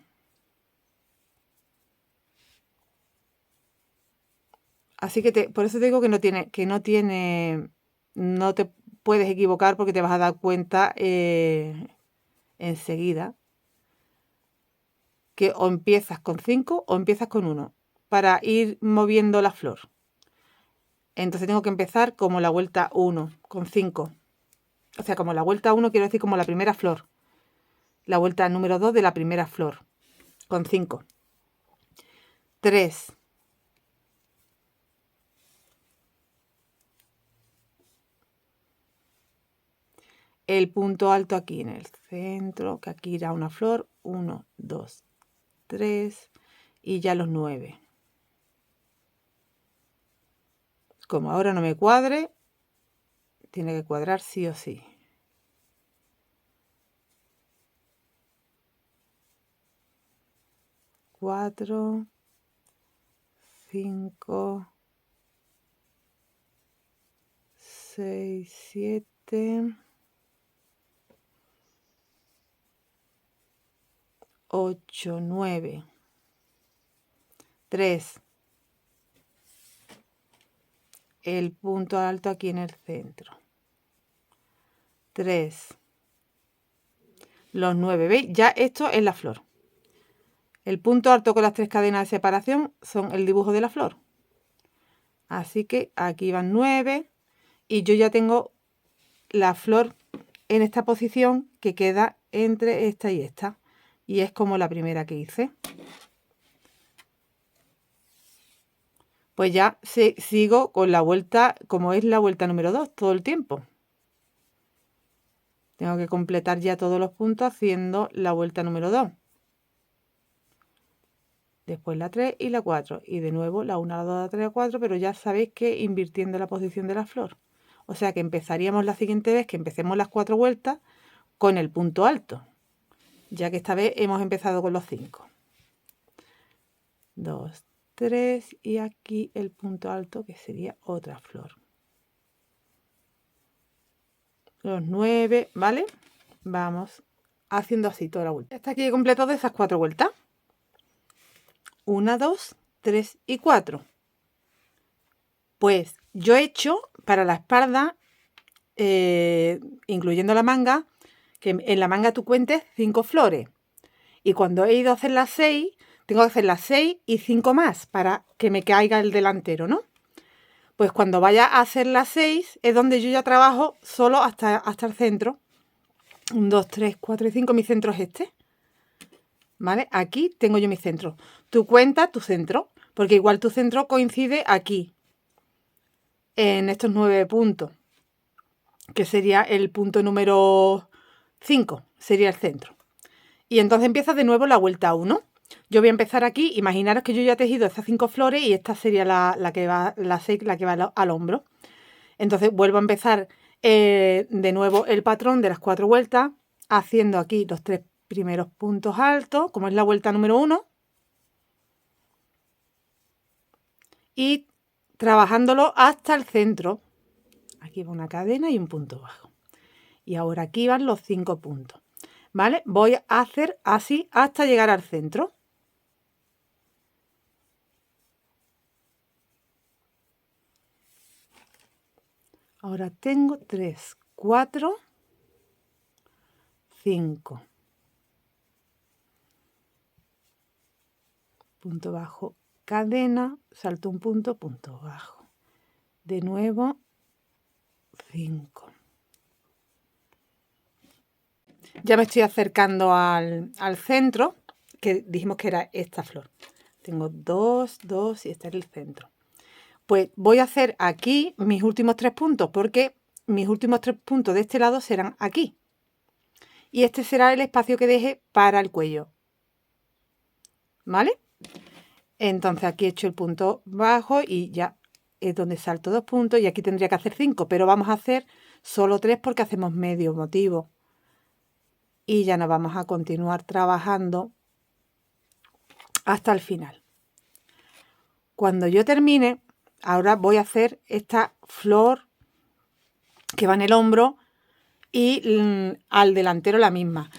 Así que por eso te digo que no te puedes equivocar, porque te vas a dar cuenta enseguida que o empiezas con 5 o empiezas con 1 para ir moviendo la flor. Entonces tengo que empezar como la vuelta 1 con 5. O sea, como la vuelta 1 quiero decir como la primera flor. La vuelta número 2 de la primera flor con 5. 3. El punto alto aquí en el centro, que aquí irá una flor. 1, 2, 3 y ya los 9. Como ahora no me cuadre, tiene que cuadrar sí o sí. 4, 5, 6, 7, 8, 9, 3. El punto alto aquí en el centro. 3. Los 9, ¿veis? Ya esto es la flor. El punto alto con las 3 cadenas de separación son el dibujo de la flor. Así que aquí van 9 y yo ya tengo la flor en esta posición que queda entre esta y esta. Y es como la primera que hice. Pues ya sigo con la vuelta, como es la vuelta número 2, todo el tiempo. Tengo que completar ya todos los puntos haciendo la vuelta número 2. Después la 3 y la 4. Y de nuevo la 1, la 2, la 3, la 4, pero ya sabéis que invirtiendo la posición de la flor. O sea que empezaríamos la siguiente vez que empecemos las 4 vueltas con el punto alto. Ya que esta vez hemos empezado con los 5. 2, 3 y aquí el punto alto que sería otra flor. Los 9, ¿vale? Vamos haciendo así toda la vuelta. Hasta aquí he completado esas 4 vueltas. 1, 2, 3 y 4. Pues yo he hecho para la espalda, incluyendo la manga, que en la manga tú cuentes 5 flores. Y cuando he ido a hacer las 6, tengo que hacer las 6 y 5 más para que me caiga el delantero, ¿no? Pues cuando vaya a hacer las 6 es donde yo ya trabajo solo hasta el centro. 1, 2, 3, 4 y 5. Mi centro es este. ¿Vale? Aquí tengo yo mi centro. Tú cuentas tu centro, porque igual tu centro coincide aquí, en estos 9 puntos, que sería el punto número 5, sería el centro. Y entonces empiezas de nuevo la vuelta 1. Yo voy a empezar aquí, imaginaros que yo ya he tejido estas 5 flores y esta sería la que va, la 6, la que va al hombro. Entonces vuelvo a empezar de nuevo el patrón de las 4 vueltas, haciendo aquí los 3 primeros puntos altos, como es la vuelta número 1, y trabajándolo hasta el centro. Aquí va una cadena y un punto bajo. Y ahora aquí van los 5 puntos. ¿Vale? Voy a hacer así hasta llegar al centro. Ahora tengo 3, 4, 5. Punto bajo, cadena, salto un punto, punto bajo. De nuevo, 5. Ya me estoy acercando al centro, que dijimos que era esta flor. Tengo 2, 2 y este es el centro. Pues voy a hacer aquí mis últimos 3 puntos, porque mis últimos 3 puntos de este lado serán aquí. Y este será el espacio que deje para el cuello. ¿Vale? Entonces aquí he hecho el punto bajo y ya es donde salto 2 puntos y aquí tendría que hacer 5, pero vamos a hacer solo 3 porque hacemos medio motivo. Y ya nos vamos a continuar trabajando hasta el final. Cuando yo termine, ahora voy a hacer esta flor que va en el hombro y al delantero la misma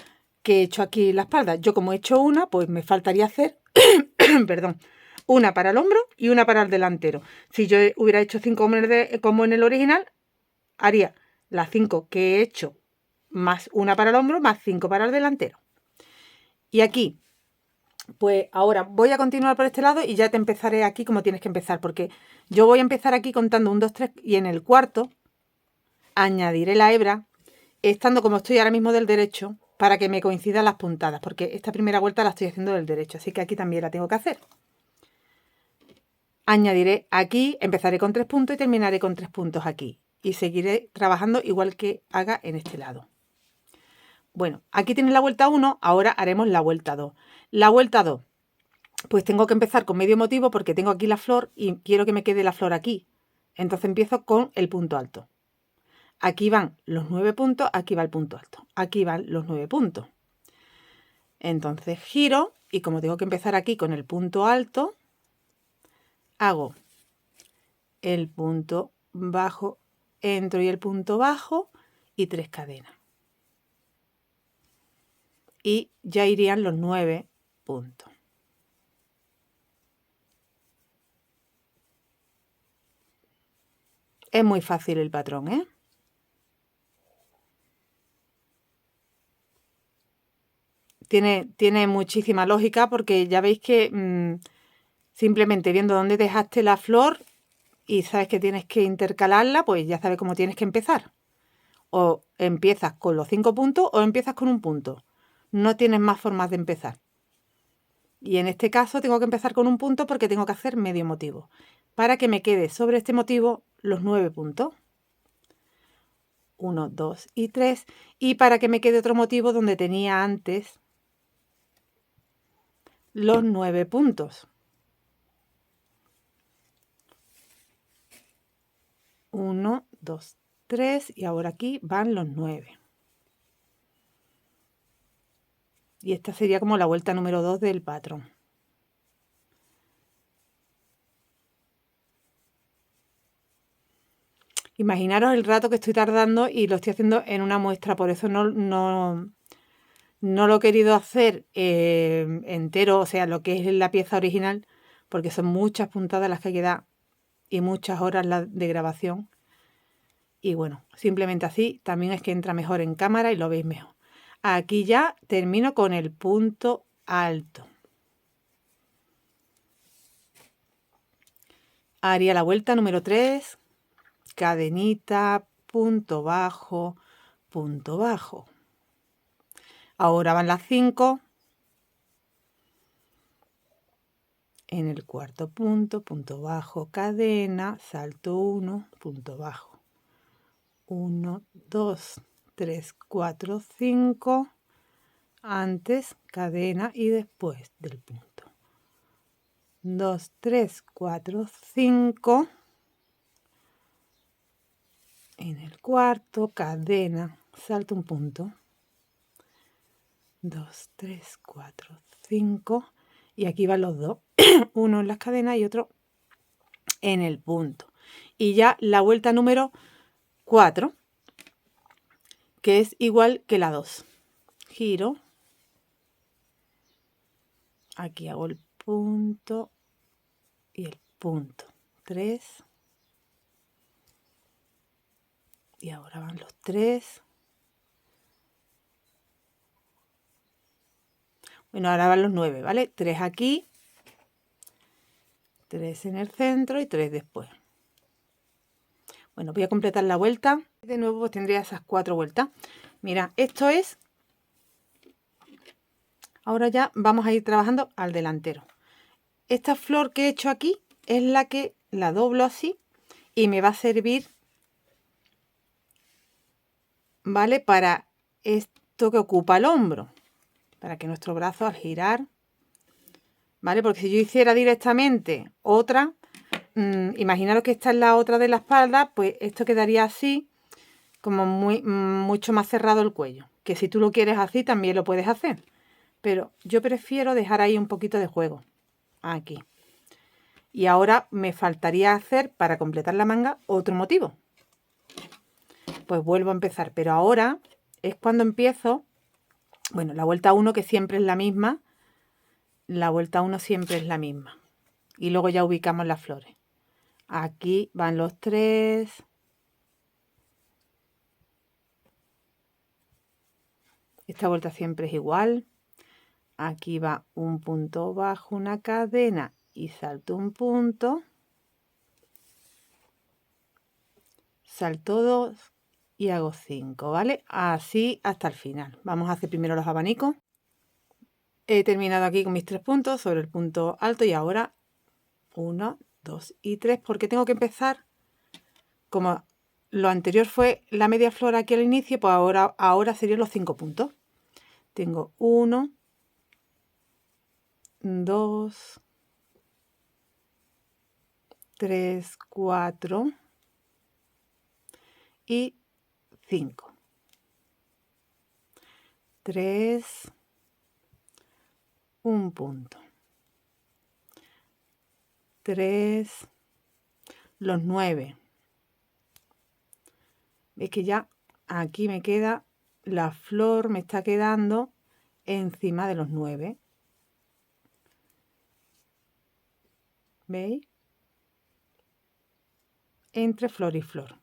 que he hecho aquí en la espalda. Yo como he hecho una, pues me faltaría hacer, perdón, una para el hombro y una para el delantero. Si yo hubiera hecho 5 como en el original, haría las 5 que he hecho más una para el hombro más 5 para el delantero. Y aquí, pues ahora voy a continuar por este lado y ya te empezaré aquí como tienes que empezar, porque yo voy a empezar aquí contando 1, 2, 3 y en el cuarto añadiré la hebra, estando como estoy ahora mismo del derecho, para que me coincidan las puntadas, porque esta primera vuelta la estoy haciendo del derecho, así que aquí también la tengo que hacer. Añadiré aquí, empezaré con 3 puntos y terminaré con 3 puntos aquí. Y seguiré trabajando igual que haga en este lado. Bueno, aquí tienes la vuelta 1, ahora haremos la vuelta 2. La vuelta 2, pues tengo que empezar con medio motivo porque tengo aquí la flor y quiero que me quede la flor aquí. Entonces empiezo con el punto alto. Aquí van los 9 puntos, aquí va el punto alto. Aquí van los 9 puntos. Entonces giro y como tengo que empezar aquí con el punto alto, hago el punto bajo, entro y el punto bajo y 3 cadenas. Y ya irían los 9 puntos. Es muy fácil el patrón, ¿eh? tiene muchísima lógica, porque ya veis que simplemente viendo dónde dejaste la flor y sabes que tienes que intercalarla, pues ya sabes cómo tienes que empezar. O empiezas con los 5 puntos o empiezas con un punto. No tienes más formas de empezar. Y en este caso tengo que empezar con un punto porque tengo que hacer medio motivo, para que me quede sobre este motivo los 9 puntos. 1, 2 y 3. Y para que me quede otro motivo donde tenía antes los 9 puntos. 1, 2, 3 y ahora aquí van los 9. Y esta sería como la vuelta número 2 del patrón. Imaginaros el rato que estoy tardando y lo estoy haciendo en una muestra, por eso no lo he querido hacer entero, o sea, lo que es la pieza original, porque son muchas puntadas las que hay que dar y muchas horas de grabación. Y bueno, simplemente así también es que entra mejor en cámara y lo veis mejor. Aquí ya termino con el punto alto. Haría la vuelta número 3, cadenita, punto bajo, punto bajo. Ahora van las 5. En el cuarto punto, punto bajo, cadena, salto 1, punto bajo. 1, 2, 3, 4, 5. Antes, cadena y después del punto. 2, 3, 4, 5. En el cuarto, cadena, salto un punto. 2, 3, 4, 5. Y aquí van los dos. Uno en las cadenas y otro en el punto. Y ya la vuelta número 4, que es igual que la 2. Giro. Aquí hago el punto y el punto. 3. Y ahora van los 3. Bueno, ahora van los 9, ¿vale? 3 aquí, 3 en el centro y 3 después. Bueno, voy a completar la vuelta. De nuevo pues tendría esas 4 vueltas. Mira, esto es... Ahora ya vamos a ir trabajando al delantero. Esta flor que he hecho aquí es la que la doblo así y me va a servir, ¿vale? Para esto que ocupa el hombro. Para que nuestro brazo al girar, ¿vale? Porque si yo hiciera directamente otra, imaginaros que esta es la otra de la espalda, pues esto quedaría así, como mucho más cerrado el cuello. Que si tú lo quieres así, también lo puedes hacer. Pero yo prefiero dejar ahí un poquito de juego. Aquí. Y ahora me faltaría hacer, para completar la manga, otro motivo. Pues vuelvo a empezar. Pero ahora es cuando empiezo... Bueno, la vuelta 1, que siempre es la misma. La vuelta 1 siempre es la misma. Y luego ya ubicamos las flores. Aquí van los 3. Esta vuelta siempre es igual. Aquí va un punto bajo, una cadena y salto un punto. Salto 2 y hago 5, ¿vale? Así hasta el final. Vamos a hacer primero los abanicos. He terminado aquí con mis 3 puntos sobre el punto alto y ahora 1, 2 y 3, porque tengo que empezar, como lo anterior fue la media flor aquí al inicio, pues ahora serían los 5 puntos. Tengo 1, 2, 3, 4 y 5. 3, un punto. 3, los 9. Veis que ya aquí me queda la flor, me está quedando encima de los 9. ¿Veis? Entre flor y flor.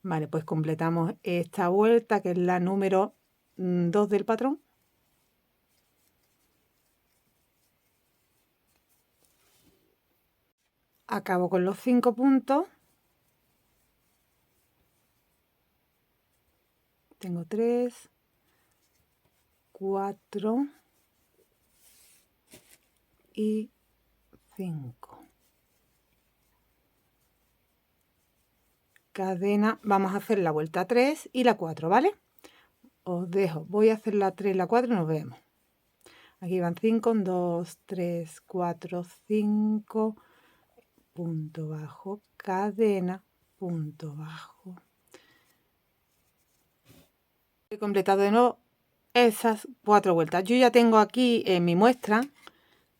Vale, pues completamos esta vuelta, que es la número 2 del patrón. Acabo con los 5 puntos. Tengo 3, 4 y 5. Cadena, vamos a hacer la vuelta 3 y la 4, ¿vale? Os dejo, voy a hacer la 3 y la 4 y nos vemos. Aquí van 5, 2, 3, 4, 5, punto bajo, cadena, punto bajo. He completado de nuevo esas 4 vueltas. Yo ya tengo aquí en mi muestra,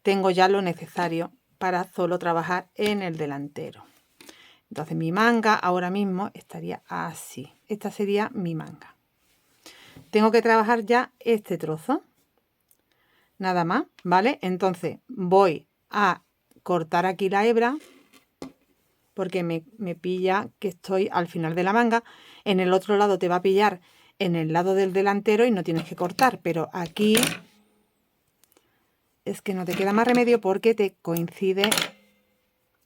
tengo ya lo necesario para solo trabajar en el delantero. Entonces mi manga ahora mismo estaría así. Esta sería mi manga. Tengo que trabajar ya este trozo. Nada más, ¿vale? Entonces voy a cortar aquí la hebra porque me pilla que estoy al final de la manga. En el otro lado te va a pillar en el lado del delantero y no tienes que cortar, pero aquí es que no te queda más remedio porque te coincide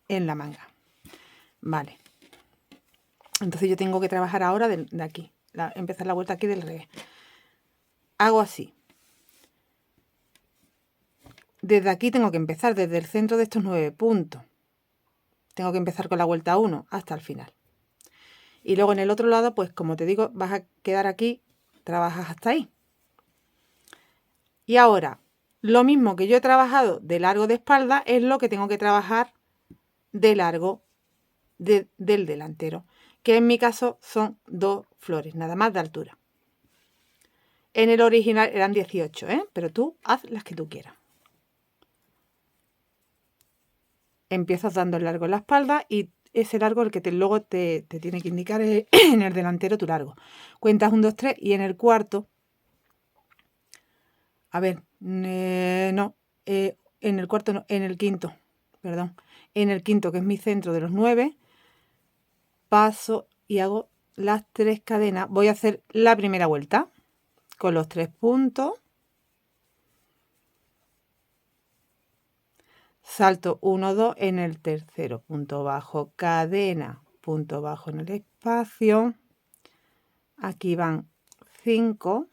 en la manga. Vale. Entonces yo tengo que trabajar ahora de aquí, empezar la vuelta aquí del revés. Hago así. Desde aquí tengo que empezar, desde el centro de estos 9 puntos. Tengo que empezar con la vuelta 1 hasta el final. Y luego en el otro lado, pues como te digo, vas a quedar aquí, trabajas hasta ahí. Y ahora, lo mismo que yo he trabajado de largo de espalda, es lo que tengo que trabajar de largo del delantero, que en mi caso son 2 flores, nada más de altura. En el original eran 18, pero tú haz las que tú quieras. Empiezas dando el largo en la espalda y ese largo el que luego te tiene que indicar en el delantero tu largo. Cuentas 1, 2, 3 y en el cuarto, a ver, no, en el cuarto no, en el quinto, perdón, en el quinto que es mi centro de los 9, paso y hago las 3 cadenas. Voy a hacer la primera vuelta con los 3 puntos. Salto 1, 2 en el tercero, punto bajo, cadena, punto bajo en el espacio. Aquí van 5.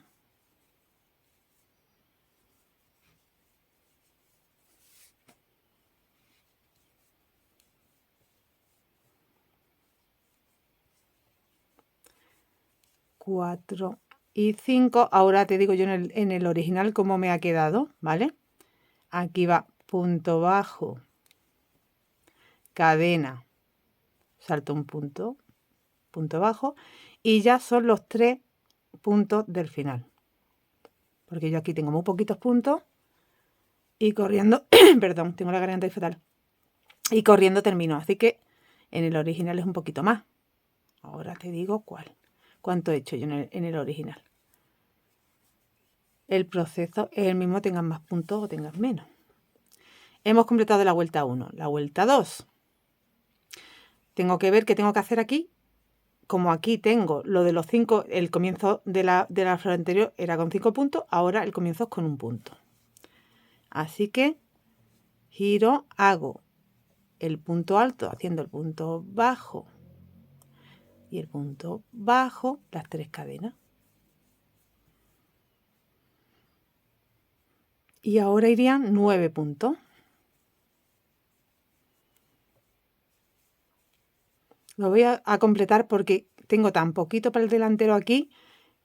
Cuatro y 5. Ahora te digo yo en el original cómo me ha quedado, ¿vale? Aquí va punto bajo, cadena, salto un punto, punto bajo, y ya son los 3 puntos del final. Porque yo aquí tengo muy poquitos puntos y corriendo, perdón, tengo la garganta fatal. Y corriendo termino, así que en el original es un poquito más. Ahora te digo cuánto he hecho yo en el original. El proceso es el mismo, tengas más puntos o tengas menos. Hemos completado la vuelta 1. La vuelta 2. Tengo que ver qué tengo que hacer aquí. Como aquí tengo lo de los 5, el comienzo de la flor anterior era con 5 puntos, ahora el comienzo es con 1 punto. Así que giro, hago el punto alto haciendo el punto bajo y el punto bajo, las 3 cadenas. Y ahora irían 9 puntos. Lo voy a completar porque tengo tan poquito para el delantero aquí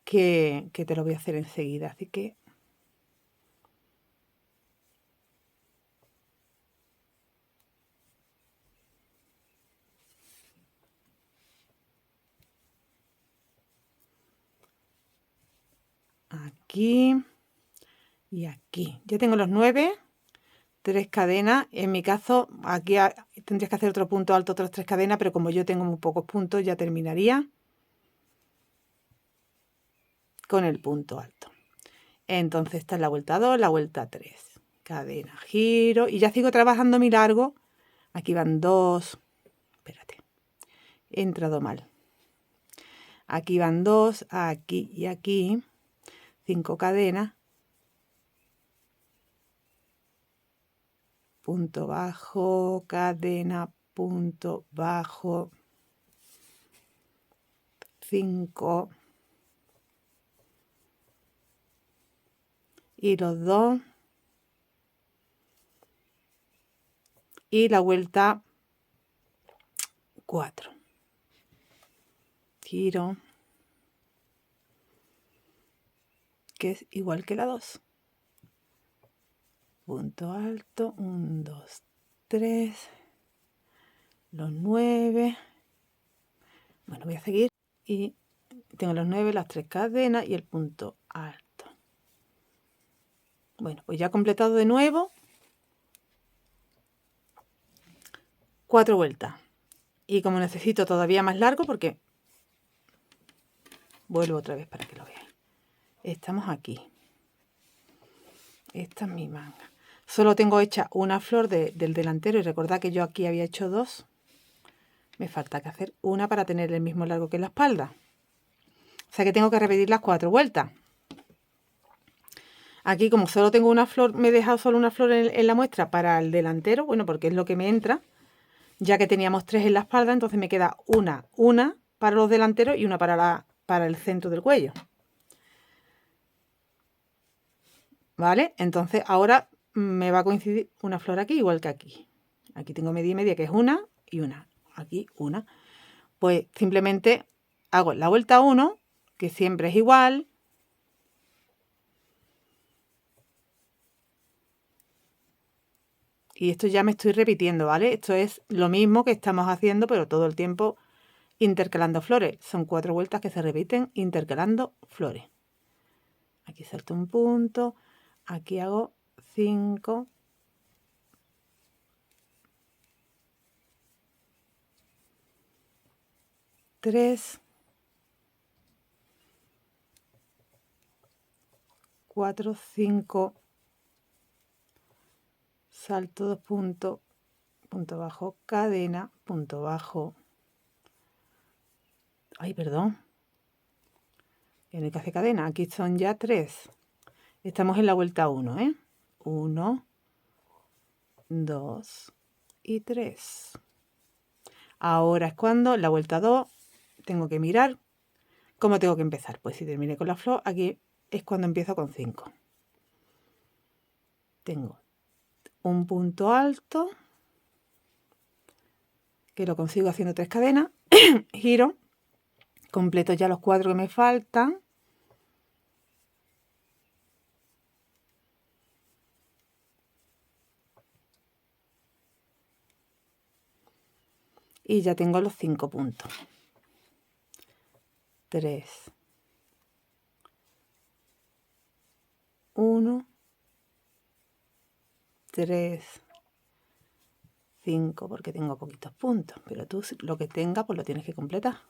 que te lo voy a hacer enseguida. Así que aquí y aquí. Ya tengo los 9, 3 cadenas. En mi caso, aquí tendrías que hacer otro punto alto, otras 3 cadenas, pero como yo tengo muy pocos puntos, ya terminaría con el punto alto. Entonces esta es la vuelta 2, la vuelta 3. Cadena, giro y ya sigo trabajando mi largo. Aquí van 2. Espérate, he entrado mal. Aquí van 2, aquí y aquí. 5 cadenas, punto bajo, cadena, punto bajo, 5 y los dos y la vuelta 4, giro, que es igual que la 2, punto alto, 1, 2, 3, los 9, bueno, voy a seguir y tengo los 9, las 3 cadenas y el punto alto. Bueno, pues ya he completado de nuevo 4 vueltas. Y como necesito todavía más largo, porque vuelvo otra vez para que lo veáis. Estamos aquí. Esta es mi manga. Solo tengo hecha una flor del delantero y recordad que yo aquí había hecho 2. Me falta que hacer una para tener el mismo largo que la espalda. O sea que tengo que repetir las 4 vueltas. Aquí como solo tengo una flor, me he dejado solo una flor en la muestra para el delantero, bueno, porque es lo que me entra. Ya que teníamos 3 en la espalda, entonces me queda una para los delanteros y una para el centro del cuello. ¿Vale? Entonces ahora me va a coincidir una flor aquí igual que aquí. Aquí tengo media y media, que es una y una. Aquí una. Pues simplemente hago la vuelta 1, que siempre es igual. Y esto ya me estoy repitiendo, ¿vale? Esto es lo mismo que estamos haciendo, pero todo el tiempo intercalando flores. Son 4 vueltas que se repiten intercalando flores. Aquí salto un punto. Aquí hago 5. 3. 4, 5. Salto 2 puntos, punto bajo, cadena, punto bajo. Ay, perdón. En el que hace cadena, aquí son ya 3. Estamos en la vuelta 1, ¿eh? 1, 2 y 3. Ahora es cuando la vuelta 2 tengo que mirar cómo tengo que empezar. Pues si terminé con la flor, aquí es cuando empiezo con 5. Tengo un punto alto, que lo consigo haciendo 3 cadenas, giro, completo ya los 4 que me faltan. Y ya tengo los 5 puntos. 3, 1, 3, 5, porque tengo poquitos puntos, pero tú lo que tengas pues lo tienes que completar.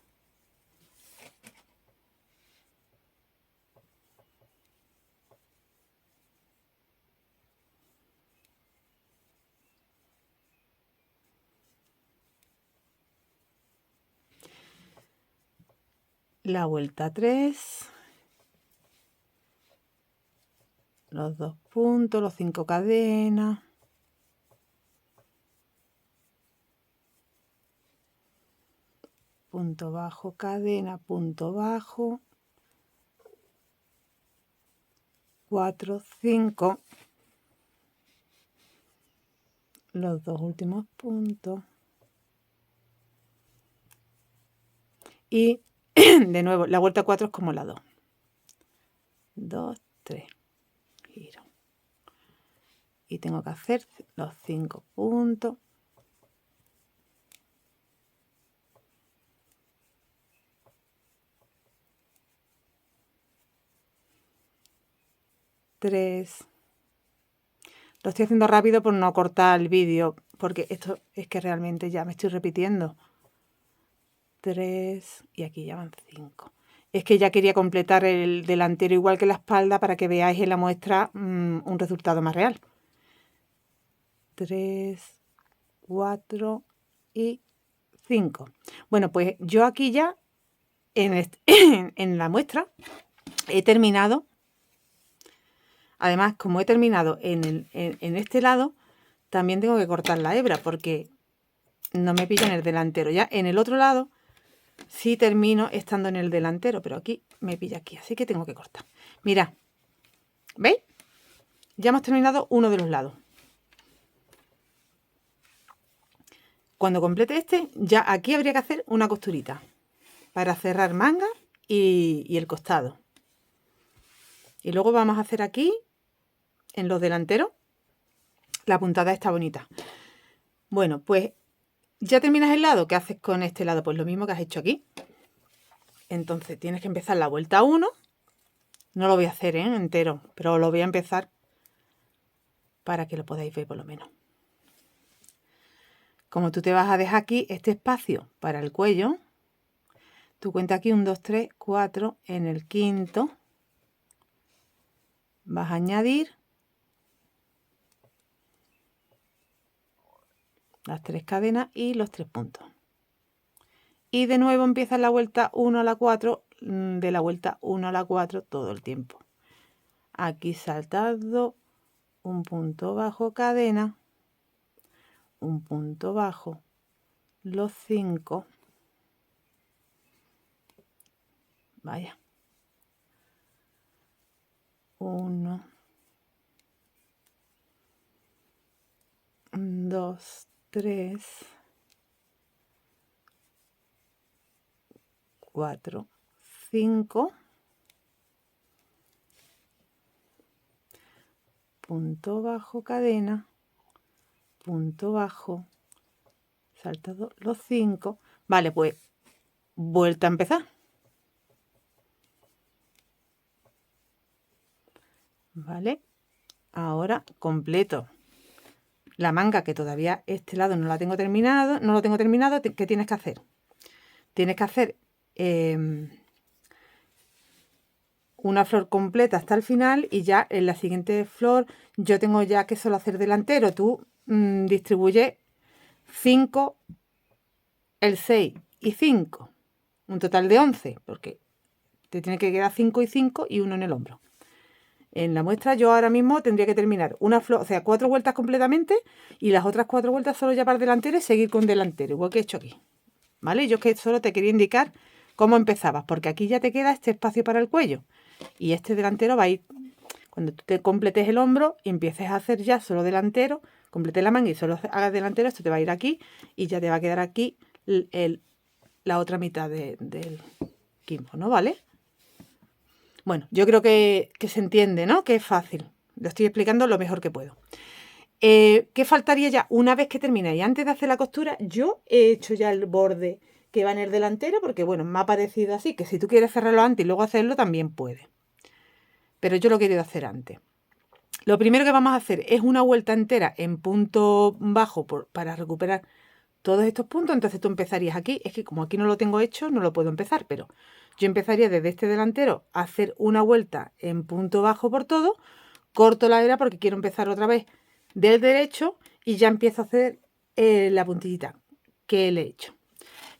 La vuelta 3, los 2 puntos, los 5 cadenas, punto bajo, cadena, punto bajo, 4, 5, los 2 últimos puntos y de nuevo la vuelta 4 es como la 2, 2, 3, giro y tengo que hacer los 5 puntos, tres. Lo estoy haciendo rápido por no cortar el vídeo, porque esto es que realmente ya me estoy repitiendo. 3 y aquí ya van 5. Es que ya quería completar el delantero igual que la espalda para que veáis en la muestra un resultado más real. 3, 4 y 5. Bueno, pues yo aquí ya en la muestra he terminado Además, como he terminado en este lado, también tengo que cortar la hebra porque no me pilla en el delantero. Ya en el otro lado sí termino estando en el delantero, pero aquí me pilla aquí, así que tengo que cortar. Mirad, ¿veis? Ya hemos terminado uno de los lados. Cuando complete este, ya aquí habría que hacer una costurita para cerrar manga y el costado. Y luego vamos a hacer aquí, en los delanteros, la puntada está bonita. Bueno, pues ya terminas el lado. ¿Qué haces con este lado? Pues lo mismo que has hecho aquí. Entonces tienes que empezar la vuelta 1. No lo voy a hacer entero, pero lo voy a empezar para que lo podáis ver por lo menos. Como tú te vas a dejar aquí este espacio para el cuello, tú cuenta aquí 1, 2, 3, 4. En el quinto vas a añadir las 3 cadenas y los 3 puntos. Y de nuevo empiezas la vuelta 1 a la 4, de la vuelta 1 a la 4 todo el tiempo. Aquí saltando un punto bajo cadena, un punto bajo, los 5, vaya, 1, 2, 3, 4, 5, punto bajo cadena, punto bajo, saltado los 5, vale, pues vuelta a empezar. Vale, ahora completo la manga, que todavía este lado no la tengo terminado, no lo tengo terminado. ¿Qué tienes que hacer? Tienes que hacer una flor completa hasta el final, y ya en la siguiente flor yo tengo ya que solo hacer delantero. Tú distribuye 5, el 6 y 5, un total de 11, porque te tiene que quedar 5 y 5 y uno en el hombro. En la muestra yo ahora mismo tendría que terminar una flor, o sea, 4 vueltas completamente, y las otras 4 vueltas solo ya para el delantero y seguir con delantero, igual que he hecho aquí. ¿Vale? Yo es que solo te quería indicar cómo empezabas, porque aquí ya te queda este espacio para el cuello. Y este delantero va a ir, cuando tú te completes el hombro y empieces a hacer ya solo delantero, completes la manga y solo hagas delantero, esto te va a ir aquí y ya te va a quedar aquí la otra mitad del quimbo, ¿no? ¿Vale? Bueno, yo creo que se entiende, ¿no? Que es fácil. Lo estoy explicando lo mejor que puedo. ¿Qué faltaría ya? Una vez que termine y antes de hacer la costura, yo he hecho ya el borde que va en el delantero, porque bueno, me ha parecido así, que si tú quieres cerrarlo antes y luego hacerlo, también puedes. Pero yo lo he querido hacer antes. Lo primero que vamos a hacer es una vuelta entera en punto bajo para recuperar todos estos puntos. Entonces tú empezarías aquí. Es que como aquí no lo tengo hecho, no lo puedo empezar, pero yo empezaría desde este delantero a hacer una vuelta en punto bajo por todo. Corto la hebra porque quiero empezar otra vez del derecho y ya empiezo a hacer la puntillita que le he hecho.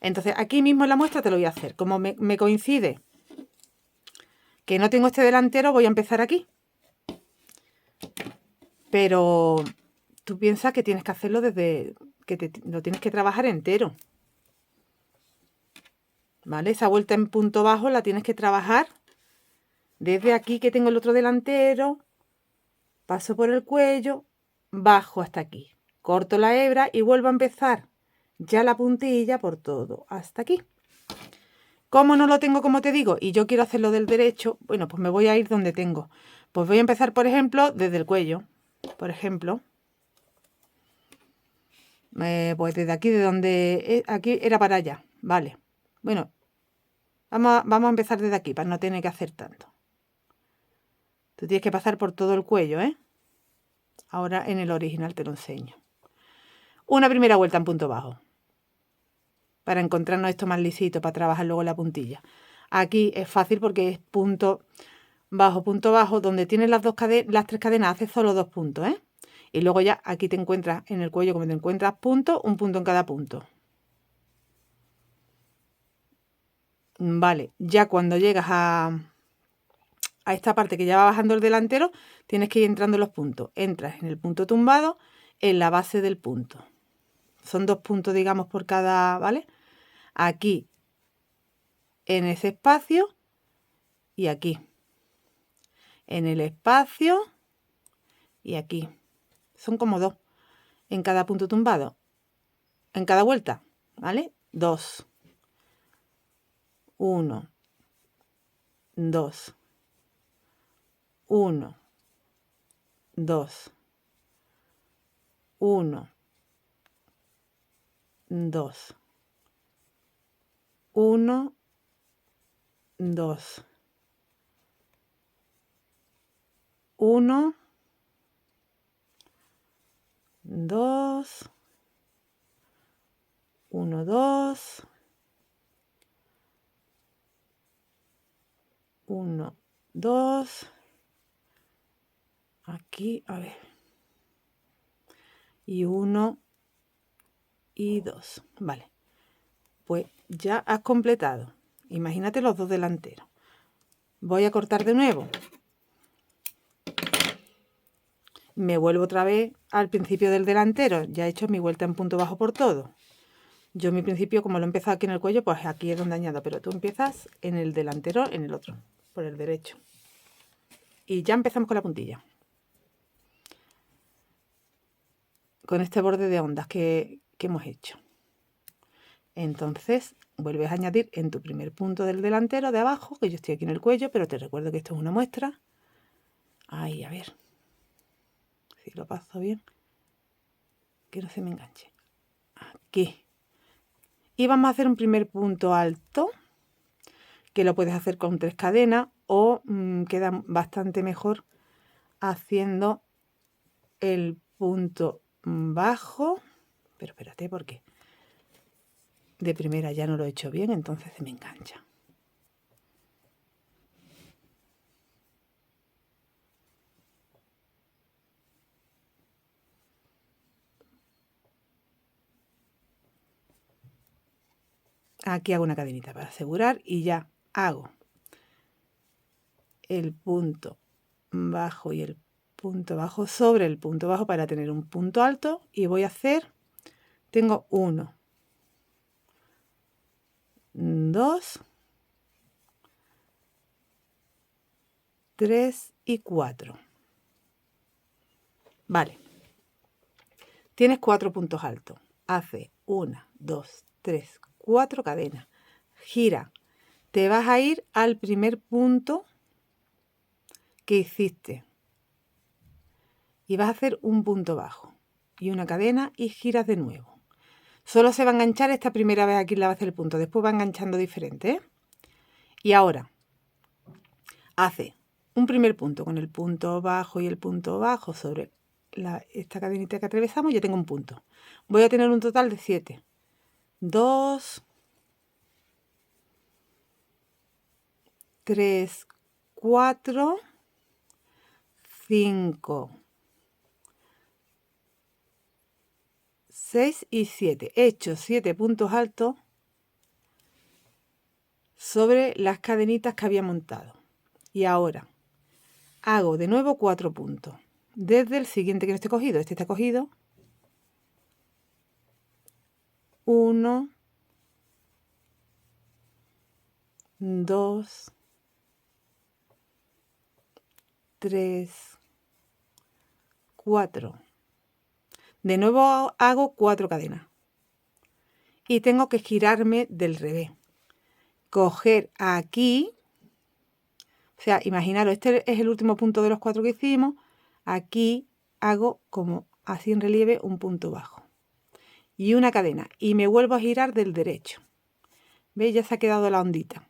Entonces aquí mismo en la muestra te lo voy a hacer. Como me coincide que no tengo este delantero, voy a empezar aquí. Pero tú piensas que tienes que hacerlo desde que lo tienes que trabajar entero. ¿Vale? Esa vuelta en punto bajo la tienes que trabajar desde aquí, que tengo el otro delantero, paso por el cuello, bajo hasta aquí, corto la hebra y vuelvo a empezar ya la puntilla por todo hasta aquí. Como no lo tengo, como te digo, y yo quiero hacerlo del derecho, bueno, pues me voy a ir donde tengo. Pues voy a empezar, por ejemplo, desde el cuello. Por ejemplo, pues desde aquí, de donde aquí era para allá. Vale. Bueno, vamos a empezar desde aquí para no tener que hacer tanto. Tú tienes que pasar por todo el cuello, ¿eh? Ahora en el original te lo enseño. Una primera vuelta en punto bajo, para encontrarnos esto más lisito, para trabajar luego la puntilla. Aquí es fácil porque es punto bajo, donde tienes las 3 cadenas, haces solo 2 puntos, ¿eh? Y luego ya aquí te encuentras en el cuello, como te encuentras puntos, un punto en cada punto. Vale, ya cuando llegas a esta parte que ya va bajando el delantero, tienes que ir entrando en los puntos. Entras en el punto tumbado, en la base del punto. Son 2 puntos, digamos, por cada, ¿vale? Aquí, en ese espacio, y aquí. En el espacio, y aquí. Son como 2 en cada punto tumbado. En cada vuelta, ¿vale? 2. 1, 2. 1, 2. 1, 2. 1, 2. 1, 2. 1, 2. 1, 2. Aquí, a ver. Y 1 y 2. Vale. Pues ya has completado. Imagínate los 2 delanteros. Voy a cortar de nuevo. Me vuelvo otra vez al principio del delantero. Ya he hecho mi vuelta en punto bajo por todo. Yo mi principio, como lo he empezado aquí en el cuello, pues aquí es donde añado. Pero tú empiezas en el delantero, en el otro, por el derecho. Y ya empezamos con la puntilla. Con este borde de ondas que hemos hecho. Entonces vuelves a añadir en tu primer punto del delantero de abajo, que yo estoy aquí en el cuello, pero te recuerdo que esto es una muestra. Ahí, a ver si lo paso bien, que no se me enganche. Aquí. Y vamos a hacer un primer punto alto, que lo puedes hacer con 3 cadenas o queda bastante mejor haciendo el punto bajo. Pero espérate, porque de primera ya no lo he hecho bien, entonces se me engancha. Aquí hago una cadenita para asegurar y ya hago el punto bajo y el punto bajo sobre el punto bajo para tener un punto alto, y voy a hacer, tengo 1, 2, 3 y 4. Vale, tienes 4 puntos altos. Hace 1, 2, 3, 4 cadenas. Gira. Te vas a ir al primer punto que hiciste y vas a hacer un punto bajo y una cadena y giras de nuevo. Solo se va a enganchar esta primera vez aquí en la base del punto, después va enganchando diferente, ¿eh? Y ahora hace un primer punto con el punto bajo y el punto bajo sobre esta cadenita que atravesamos. Yo tengo un punto. Voy a tener un total de 7. 2, 3, 4, 5, 6 y 7. He hecho 7 puntos altos sobre las cadenitas que había montado. Y ahora hago de nuevo 4 puntos. Desde el siguiente que no esté cogido. Este está cogido. 1, 2, 3, 4. De nuevo hago 4 cadenas. Y tengo que girarme del revés. Coger aquí. O sea, imaginaros, este es el último punto de los 4 que hicimos. Aquí hago como así en relieve un punto bajo. Y una cadena. Y me vuelvo a girar del derecho. ¿Veis? Ya se ha quedado la ondita.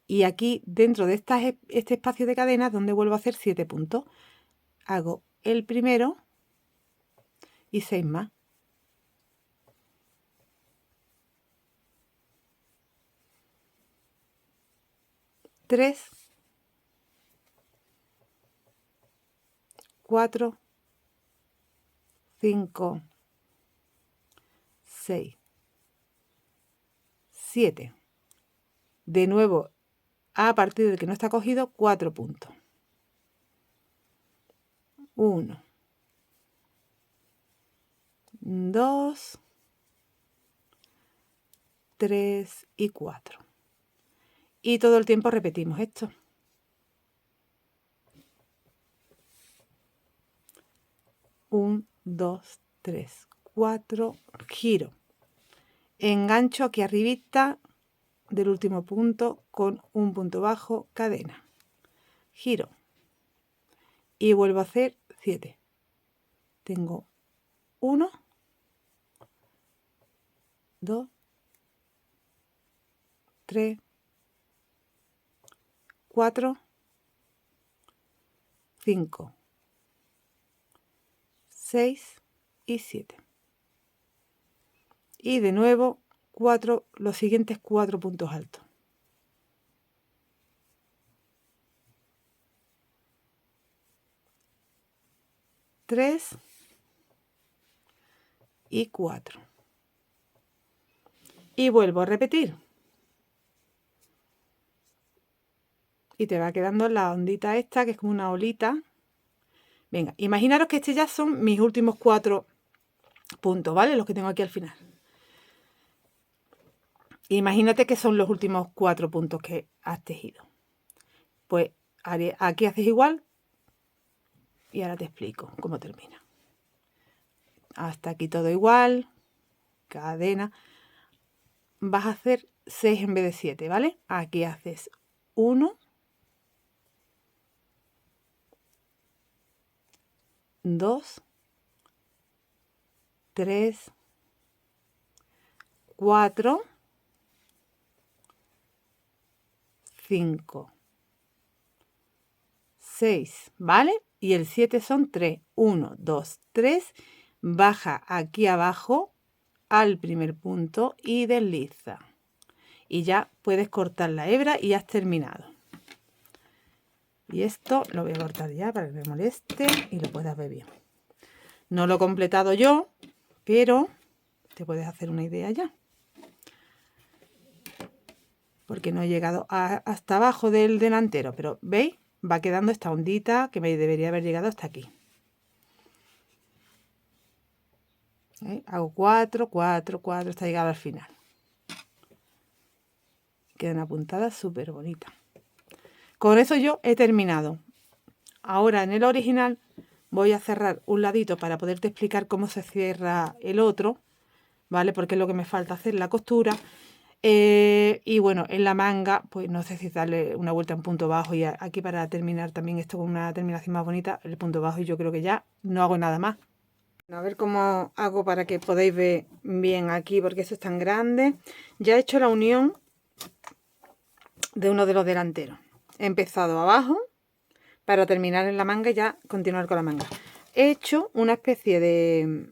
Y aquí dentro de este espacio de cadenas donde vuelvo a hacer 7 puntos. Hago el primero y 6 más. Tres, 4, 5, 6, 7. De nuevo a partir del que no está cogido 4 puntos. 1, 2, 3 y 4. Y todo el tiempo repetimos esto. 1, 2, 3, 4, giro. Engancho aquí arribita del último punto con un punto bajo, cadena. Giro. Y vuelvo a hacer 7. Tengo 1, 2, 3, 4, 5, 6 y 7. Y de nuevo los siguientes 4 puntos altos. 3 y 4. Y vuelvo a repetir. Y te va quedando la ondita esta, que es como una olita. Venga, imaginaros que ya son mis últimos 4 puntos, ¿vale? Los que tengo aquí al final. Imagínate que son los últimos 4 puntos que has tejido. Pues aquí haces igual y ahora te explico cómo termina. Hasta aquí todo igual, cadena. Vas a hacer 6 en vez de 7, ¿vale? Aquí haces 1, 2, 3, 4, 5, 6, ¿vale? Y el 7 son 3. 1, 2, 3. Baja aquí abajo al primer punto y desliza. Y ya puedes cortar la hebra y has terminado. Y esto lo voy a cortar ya para que me moleste y lo puedas ver bien. No lo he completado yo, pero te puedes hacer una idea ya. Porque no he llegado hasta abajo del delantero, pero ¿veis? Va quedando esta ondita que me debería haber llegado hasta aquí. Hago 4, 4, 4 hasta llegar al final. Queda una puntada súper bonita. Con eso yo he terminado. Ahora en el original voy a cerrar un ladito para poderte explicar cómo se cierra el otro, ¿vale? Porque es lo que me falta hacer la costura. Y bueno, en la manga, pues no sé si darle una vuelta en punto bajo y aquí para terminar también esto con una terminación más bonita, el punto bajo, y yo creo que ya no hago nada más. A ver cómo hago para que podáis ver bien aquí, porque eso es tan grande. Ya he hecho la unión de uno de los delanteros. He empezado abajo para terminar en la manga y ya continuar con la manga. He hecho una especie de,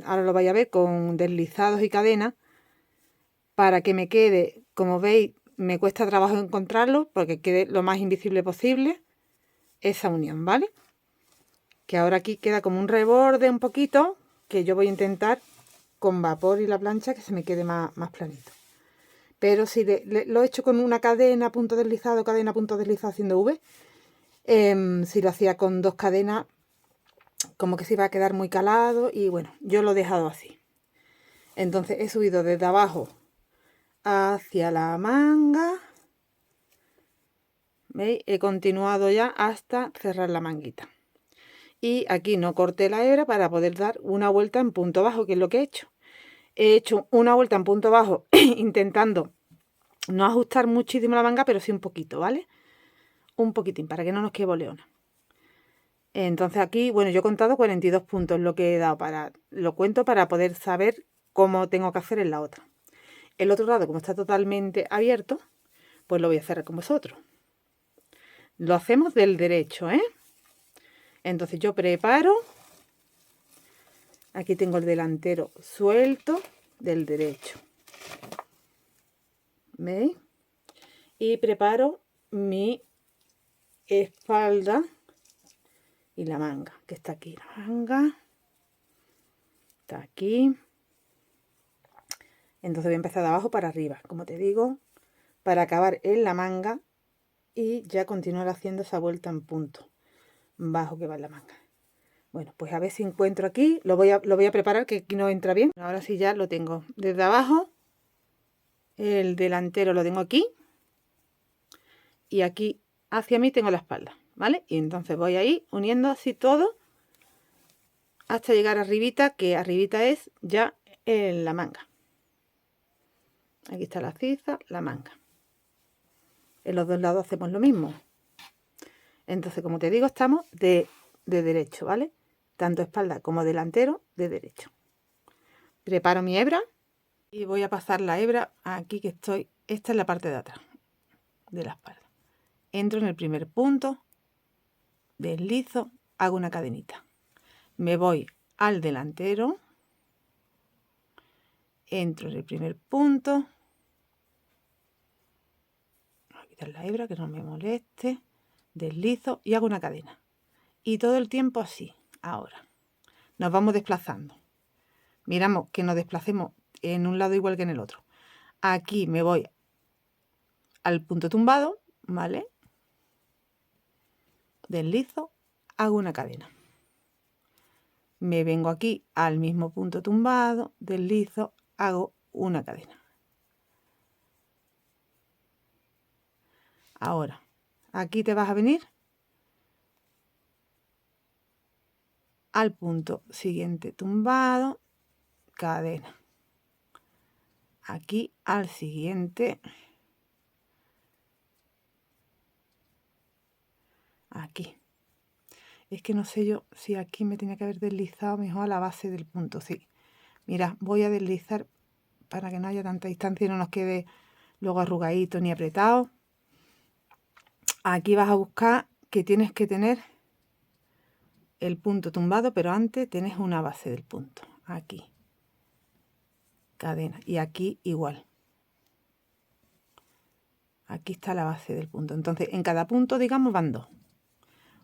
ahora lo vais a ver, con deslizados y cadenas, para que me quede, como veis, me cuesta trabajo encontrarlo, porque quede lo más invisible posible, esa unión, ¿vale? Que ahora aquí queda como un reborde un poquito, que yo voy a intentar con vapor y la plancha que se me quede más planito. Pero si lo he hecho con una cadena, punto deslizado, cadena, punto deslizado haciendo V, si lo hacía con 2 cadenas, como que se iba a quedar muy calado, y bueno, yo lo he dejado así. Entonces he subido desde abajo hacia la manga, ¿veis? He continuado ya hasta cerrar la manguita. Y aquí no corté la hebra para poder dar una vuelta en punto bajo, que es lo que he hecho. He hecho una vuelta en punto bajo intentando no ajustar muchísimo la manga, pero sí un poquito, ¿vale? Un poquitín, para que no nos quede boleona. Entonces aquí, bueno, yo he contado 42 puntos lo que he dado lo cuento para poder saber cómo tengo que hacer en la otra. El otro lado, como está totalmente abierto, pues lo voy a cerrar con vosotros. Lo hacemos del derecho, ¿eh? Entonces yo preparo, aquí tengo el delantero suelto del derecho, ¿veis? Y preparo mi espalda y la manga, que está aquí. La manga está aquí. Entonces voy a empezar de abajo para arriba, como te digo, para acabar en la manga y ya continuar haciendo esa vuelta en punto bajo que va en la manga. Bueno, pues a ver si encuentro aquí, lo voy a preparar, que aquí no entra bien. Ahora sí ya lo tengo desde abajo, el delantero lo tengo aquí y aquí hacia mí tengo la espalda, ¿vale? Y entonces voy ahí uniendo así todo hasta llegar arribita, que arribita es ya en la manga. Aquí está la ciza, la manga. En los dos lados hacemos lo mismo. Entonces, como te digo, estamos de derecho, ¿vale? Tanto espalda como delantero de derecho. Preparo mi hebra y voy a pasar la hebra aquí que estoy. Esta es la parte de atrás de la espalda. Entro en el primer punto, deslizo, hago una cadenita. Me voy al delantero, entro en el primer punto, voy a quitar la hebra que no me moleste, deslizo y hago una cadena. Y todo el tiempo así. Ahora nos vamos desplazando. Miramos que nos desplacemos en un lado igual que en el otro. Aquí me voy al punto tumbado, ¿vale? Deslizo, hago una cadena. Me vengo aquí al mismo punto tumbado, deslizo, hago una cadena. Ahora, aquí te vas a venir al punto siguiente tumbado, cadena. Aquí al siguiente, aquí. Es que no sé yo si aquí me tenía que haber deslizado mejor a la base del punto, sí. Mira, voy a deslizar para que no haya tanta distancia y no nos quede luego arrugadito ni apretado. Aquí vas a buscar que tienes que tener el punto tumbado, pero antes tienes una base del punto. Aquí. Cadena. Y aquí igual. Aquí está la base del punto. Entonces, en cada punto, digamos, van dos.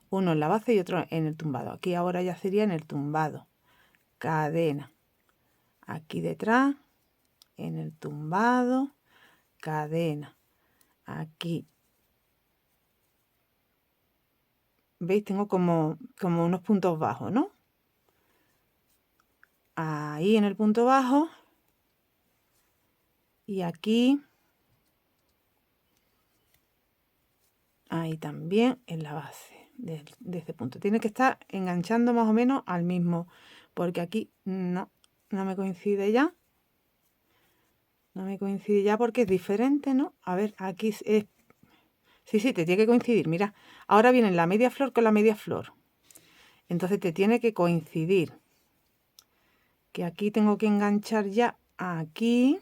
Uno en la base y otro en el tumbado. Aquí ahora ya sería en el tumbado. Cadena. Aquí detrás, en el tumbado, cadena. Aquí. ¿Veis? Tengo como unos puntos bajos, ¿no? Ahí en el punto bajo. Y aquí. Ahí también en la base de este punto. Tiene que estar enganchando más o menos al mismo. Porque aquí no me coincide ya. No me coincide ya porque es diferente, ¿no? A ver, aquí es... Sí, te tiene que coincidir. Mira, ahora viene la media flor con la media flor. Entonces te tiene que coincidir. Que aquí tengo que enganchar ya aquí.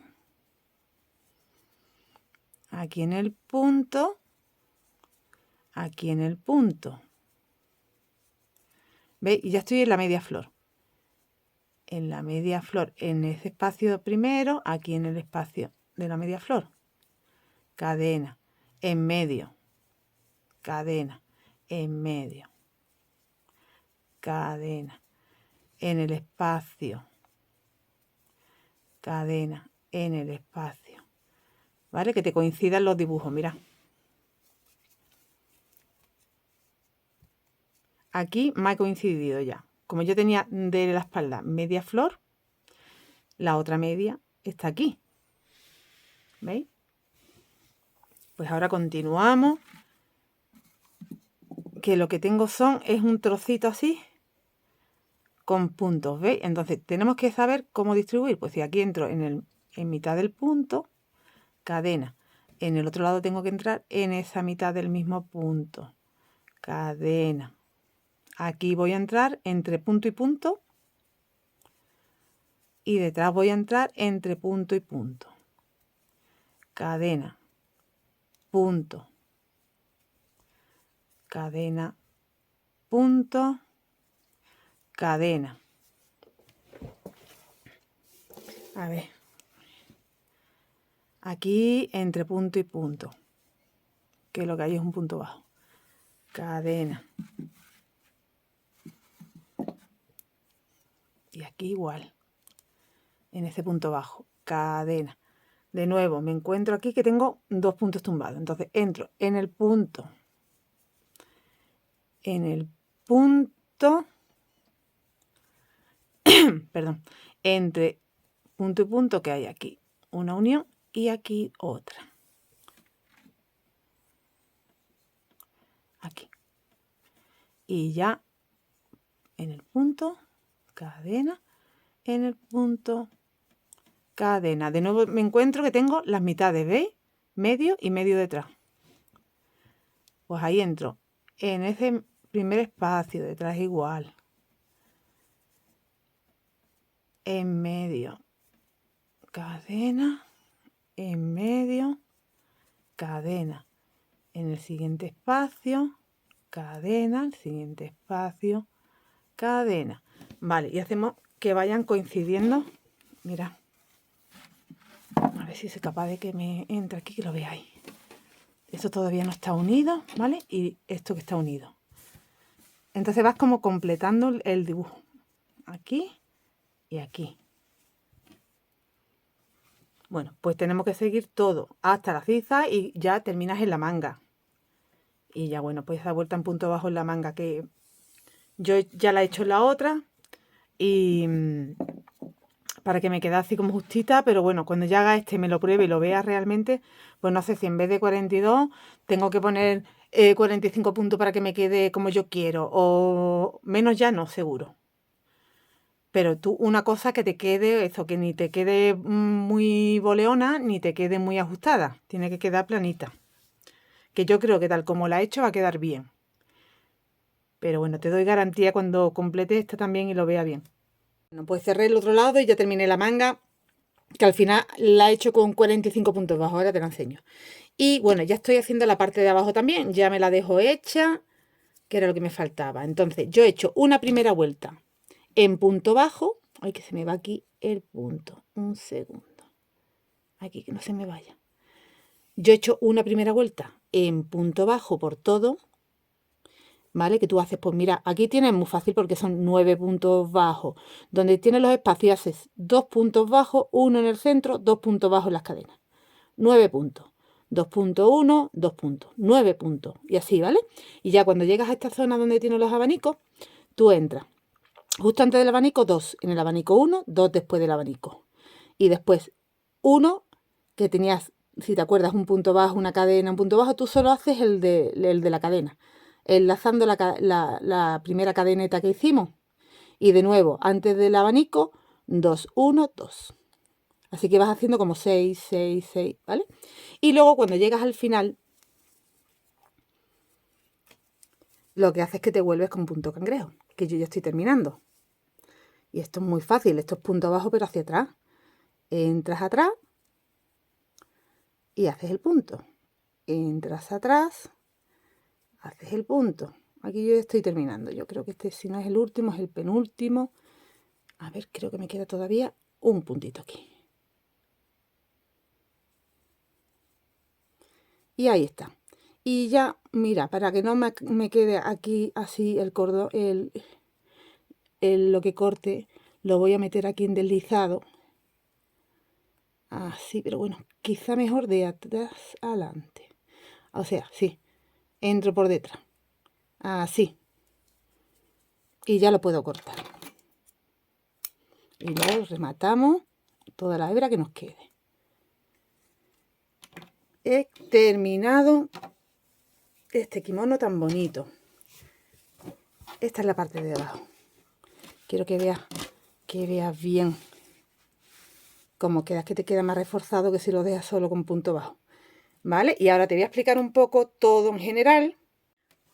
Aquí en el punto. Aquí en el punto. ¿Veis? Y ya estoy en la media flor. En la media flor, en ese espacio primero, aquí en el espacio de la media flor. Cadena. En medio. Cadena. En medio. Cadena. En el espacio. Cadena. En el espacio. ¿Vale? Que te coincidan los dibujos, mira. Aquí me ha coincidido ya. Como yo tenía de la espalda media flor, la otra media está aquí. ¿Veis? Pues ahora continuamos. Que lo que tengo es un trocito así con puntos, ¿veis? Entonces tenemos que saber cómo distribuir. Pues si aquí entro en mitad del punto, cadena. En el otro lado tengo que entrar en esa mitad del mismo punto. Cadena. Aquí voy a entrar entre punto y punto. Y detrás voy a entrar entre punto y punto. Cadena. Punto. Cadena. Punto. Cadena. A ver. Aquí entre punto y punto. Que lo que hay es un punto bajo. Cadena. Y aquí igual. En ese punto bajo. Cadena. De nuevo, me encuentro aquí que tengo 2 puntos tumbados. Entonces entro en el punto, perdón, entre punto y punto que hay aquí una unión y aquí otra. Aquí. Y ya en el punto, cadena, en el punto, cadena. De nuevo me encuentro que tengo las mitades, ¿veis? Medio y medio detrás. Pues ahí entro en ese primer espacio, detrás igual. En medio, cadena, en medio, cadena. En el siguiente espacio, cadena, el siguiente espacio, cadena. Vale, y hacemos que vayan coincidiendo. Mira, a ver si soy capaz de que me entre aquí, que lo veáis. Esto todavía no está unido, ¿vale? Y esto que está unido. Entonces vas como completando el dibujo. Aquí y aquí. Bueno, pues tenemos que seguir todo hasta la ciza y ya terminas en la manga. Y ya, bueno, pues da vuelta en punto bajo en la manga, que yo ya la he hecho en la otra. Y para que me quede así como justita, pero bueno, cuando ya haga este, me lo pruebe y lo vea realmente, pues no sé si en vez de 42 tengo que poner 45 puntos para que me quede como yo quiero, o menos ya no, seguro. Pero tú, una cosa que te quede, eso, que ni te quede muy boleona, ni te quede muy ajustada, tiene que quedar planita. Que yo creo que tal como la he hecho va a quedar bien. Pero bueno, te doy garantía cuando complete esta también y lo vea bien. Bueno, pues cerré el otro lado y ya terminé la manga, que al final la he hecho con 45 puntos bajos, ahora te la enseño. Y bueno, ya estoy haciendo la parte de abajo también, ya me la dejo hecha, que era lo que me faltaba. Entonces yo he hecho una primera vuelta en punto bajo. Ay, que se me va aquí el punto, un segundo. Aquí, que no se me vaya. Yo he hecho una primera vuelta en punto bajo por todo, ¿vale? Que tú haces, pues mira, aquí tienes muy fácil porque son 9 puntos bajos. Donde tienes los espacios haces 2 puntos bajos, uno en el centro, 2 puntos bajos en las cadenas. 9 puntos. 2.1, 2 puntos, 9 puntos. Y así, ¿vale? Y ya cuando llegas a esta zona donde tienes los abanicos, tú entras. Justo antes del abanico, 2. En el abanico 1, 2 después del abanico. Y después 1, que tenías, si te acuerdas, un punto bajo, una cadena, un punto bajo, tú solo haces el de la cadena, enlazando la primera cadeneta que hicimos. Y de nuevo, antes del abanico, 2, 1, 2. Así que vas haciendo como 6, 6, 6, ¿vale? Y luego cuando llegas al final, lo que haces es que te vuelves con punto cangrejo, que yo ya estoy terminando. Y esto es muy fácil, esto es punto abajo pero hacia atrás. Entras atrás y haces el punto. Entras atrás, haces el punto. Aquí yo ya estoy terminando. Yo creo que este, si no es el último, es el penúltimo. A ver, creo que me queda todavía un puntito aquí. Y ahí está. Y ya, mira, para que no me quede aquí así el cordón, lo que corte, lo voy a meter aquí en deslizado. Así, pero bueno, quizá mejor de atrás adelante. O sea, sí, entro por detrás. Así. Y ya lo puedo cortar. Y luego rematamos toda la hebra que nos quede. He terminado este kimono tan bonito. Esta es la parte de abajo. Quiero que veas bien cómo queda, que te queda más reforzado que si lo dejas solo con punto bajo. ¿Vale? Y ahora te voy a explicar un poco todo en general,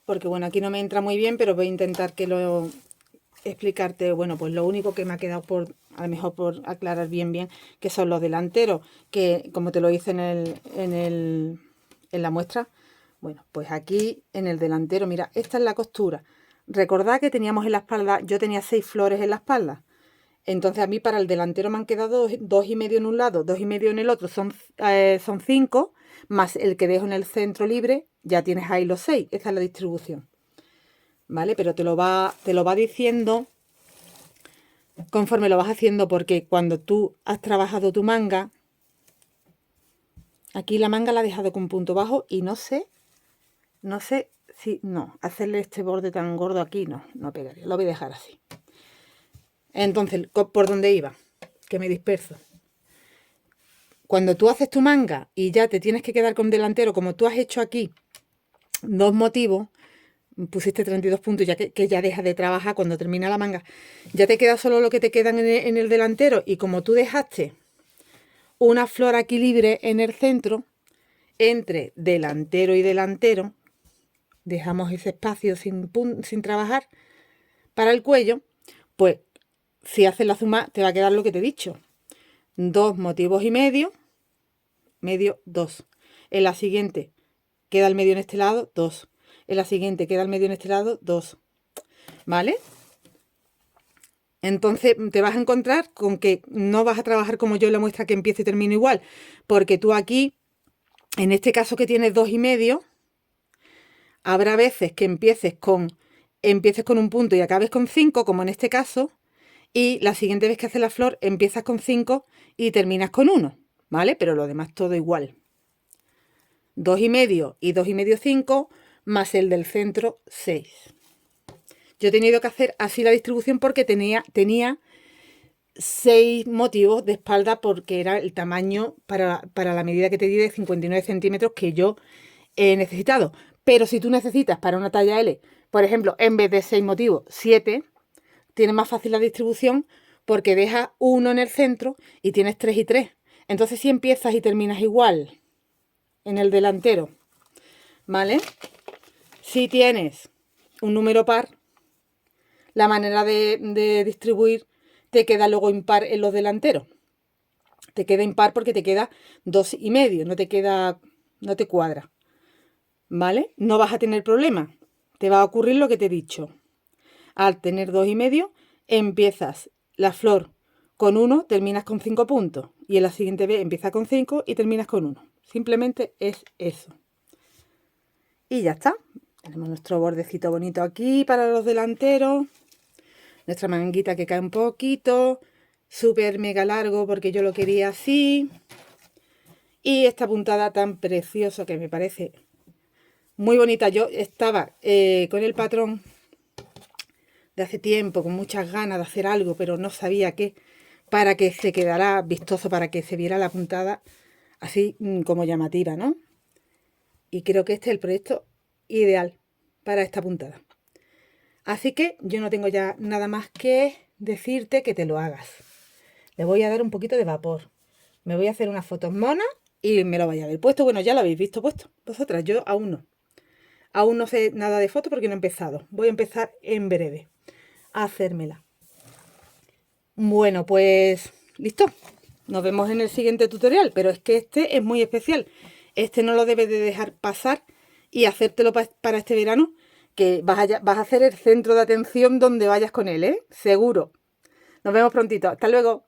porque bueno, aquí no me entra muy bien, pero voy a intentar explicarte, bueno, pues lo único que me ha quedado a lo mejor por aclarar bien, que son los delanteros, que como te lo hice en la muestra, bueno, pues aquí en el delantero, mira, esta es la costura. Recordad que teníamos en la espalda, yo tenía 6 flores en la espalda. Entonces a mí para el delantero me han quedado 2,5 en un lado, 2,5 en el otro, son 5, más el que dejo en el centro libre, ya tienes ahí los 6. Esa es la distribución. ¿Vale? Pero te lo va diciendo conforme lo vas haciendo, porque cuando tú has trabajado tu manga, Aquí la manga la he dejado con punto bajo y no sé si, no, hacerle este borde tan gordo aquí, no pegaría, lo voy a dejar así. Entonces, ¿por dónde iba? Que me disperso. Cuando tú haces tu manga y ya te tienes que quedar con delantero, como tú has hecho aquí, 2 motivos, pusiste 32 puntos, ya que ya dejas de trabajar cuando termina la manga, ya te queda solo lo que te quedan en el delantero, y como tú dejaste una flor aquí libre en el centro, entre delantero y delantero, dejamos ese espacio sin trabajar para el cuello, pues si haces la suma te va a quedar lo que te he dicho, 2 motivos y medio, 2. En la siguiente queda el medio en este lado, 2. En la siguiente queda el medio en este lado, 2. ¿Vale? Entonces te vas a encontrar con que no vas a trabajar como yo en la muestra, que empiece y termino igual, porque tú aquí, en este caso que tienes 2 y medio, habrá veces que empieces con un punto y acabes con 5, como en este caso, y la siguiente vez que haces la flor empiezas con 5 y terminas con 1, ¿vale? Pero lo demás todo igual. 2 y medio y 2 y medio 5, más el del centro 6. Yo he tenido que hacer así la distribución porque tenía 6 motivos de espalda, porque era el tamaño para la medida que te di de 59 centímetros que yo he necesitado. Pero si tú necesitas para una talla L, por ejemplo, en vez de 6 motivos, 7, tiene más fácil la distribución porque dejas 1 en el centro y tienes 3 y 3. Entonces si empiezas y terminas igual en el delantero, ¿vale? Si tienes un número par, la manera de distribuir te queda luego impar en los delanteros. Te queda impar porque te queda 2 y medio, no te cuadra. ¿Vale? No vas a tener problema. Te va a ocurrir lo que te he dicho. Al tener 2 y medio, empiezas la flor con 1, terminas con 5 puntos. Y en la siguiente vez empiezas con 5 y terminas con 1. Simplemente es eso. Y ya está. Tenemos nuestro bordecito bonito aquí para los delanteros. Nuestra manguita que cae un poquito. Súper mega largo porque yo lo quería así. Y esta puntada tan preciosa que me parece muy bonita. Yo estaba con el patrón de hace tiempo, con muchas ganas de hacer algo, pero no sabía qué, para que se quedara vistoso, para que se viera la puntada así como llamativa, ¿no? Y creo que este es el proyecto ideal para esta puntada. Así que yo no tengo ya nada más que decirte que te lo hagas. Le voy a dar un poquito de vapor. Me voy a hacer unas fotos monas y me lo vais a ver puesto. Bueno, ya lo habéis visto puesto vosotras, yo aún no. Aún no sé nada de foto porque no he empezado. Voy a empezar en breve a hacérmela. Bueno, pues listo. Nos vemos en el siguiente tutorial, pero es que este es muy especial. Este no lo debes de dejar pasar y hacértelo para este verano, que vas a hacer el centro de atención donde vayas con él, ¿eh? Seguro. Nos vemos prontito. Hasta luego.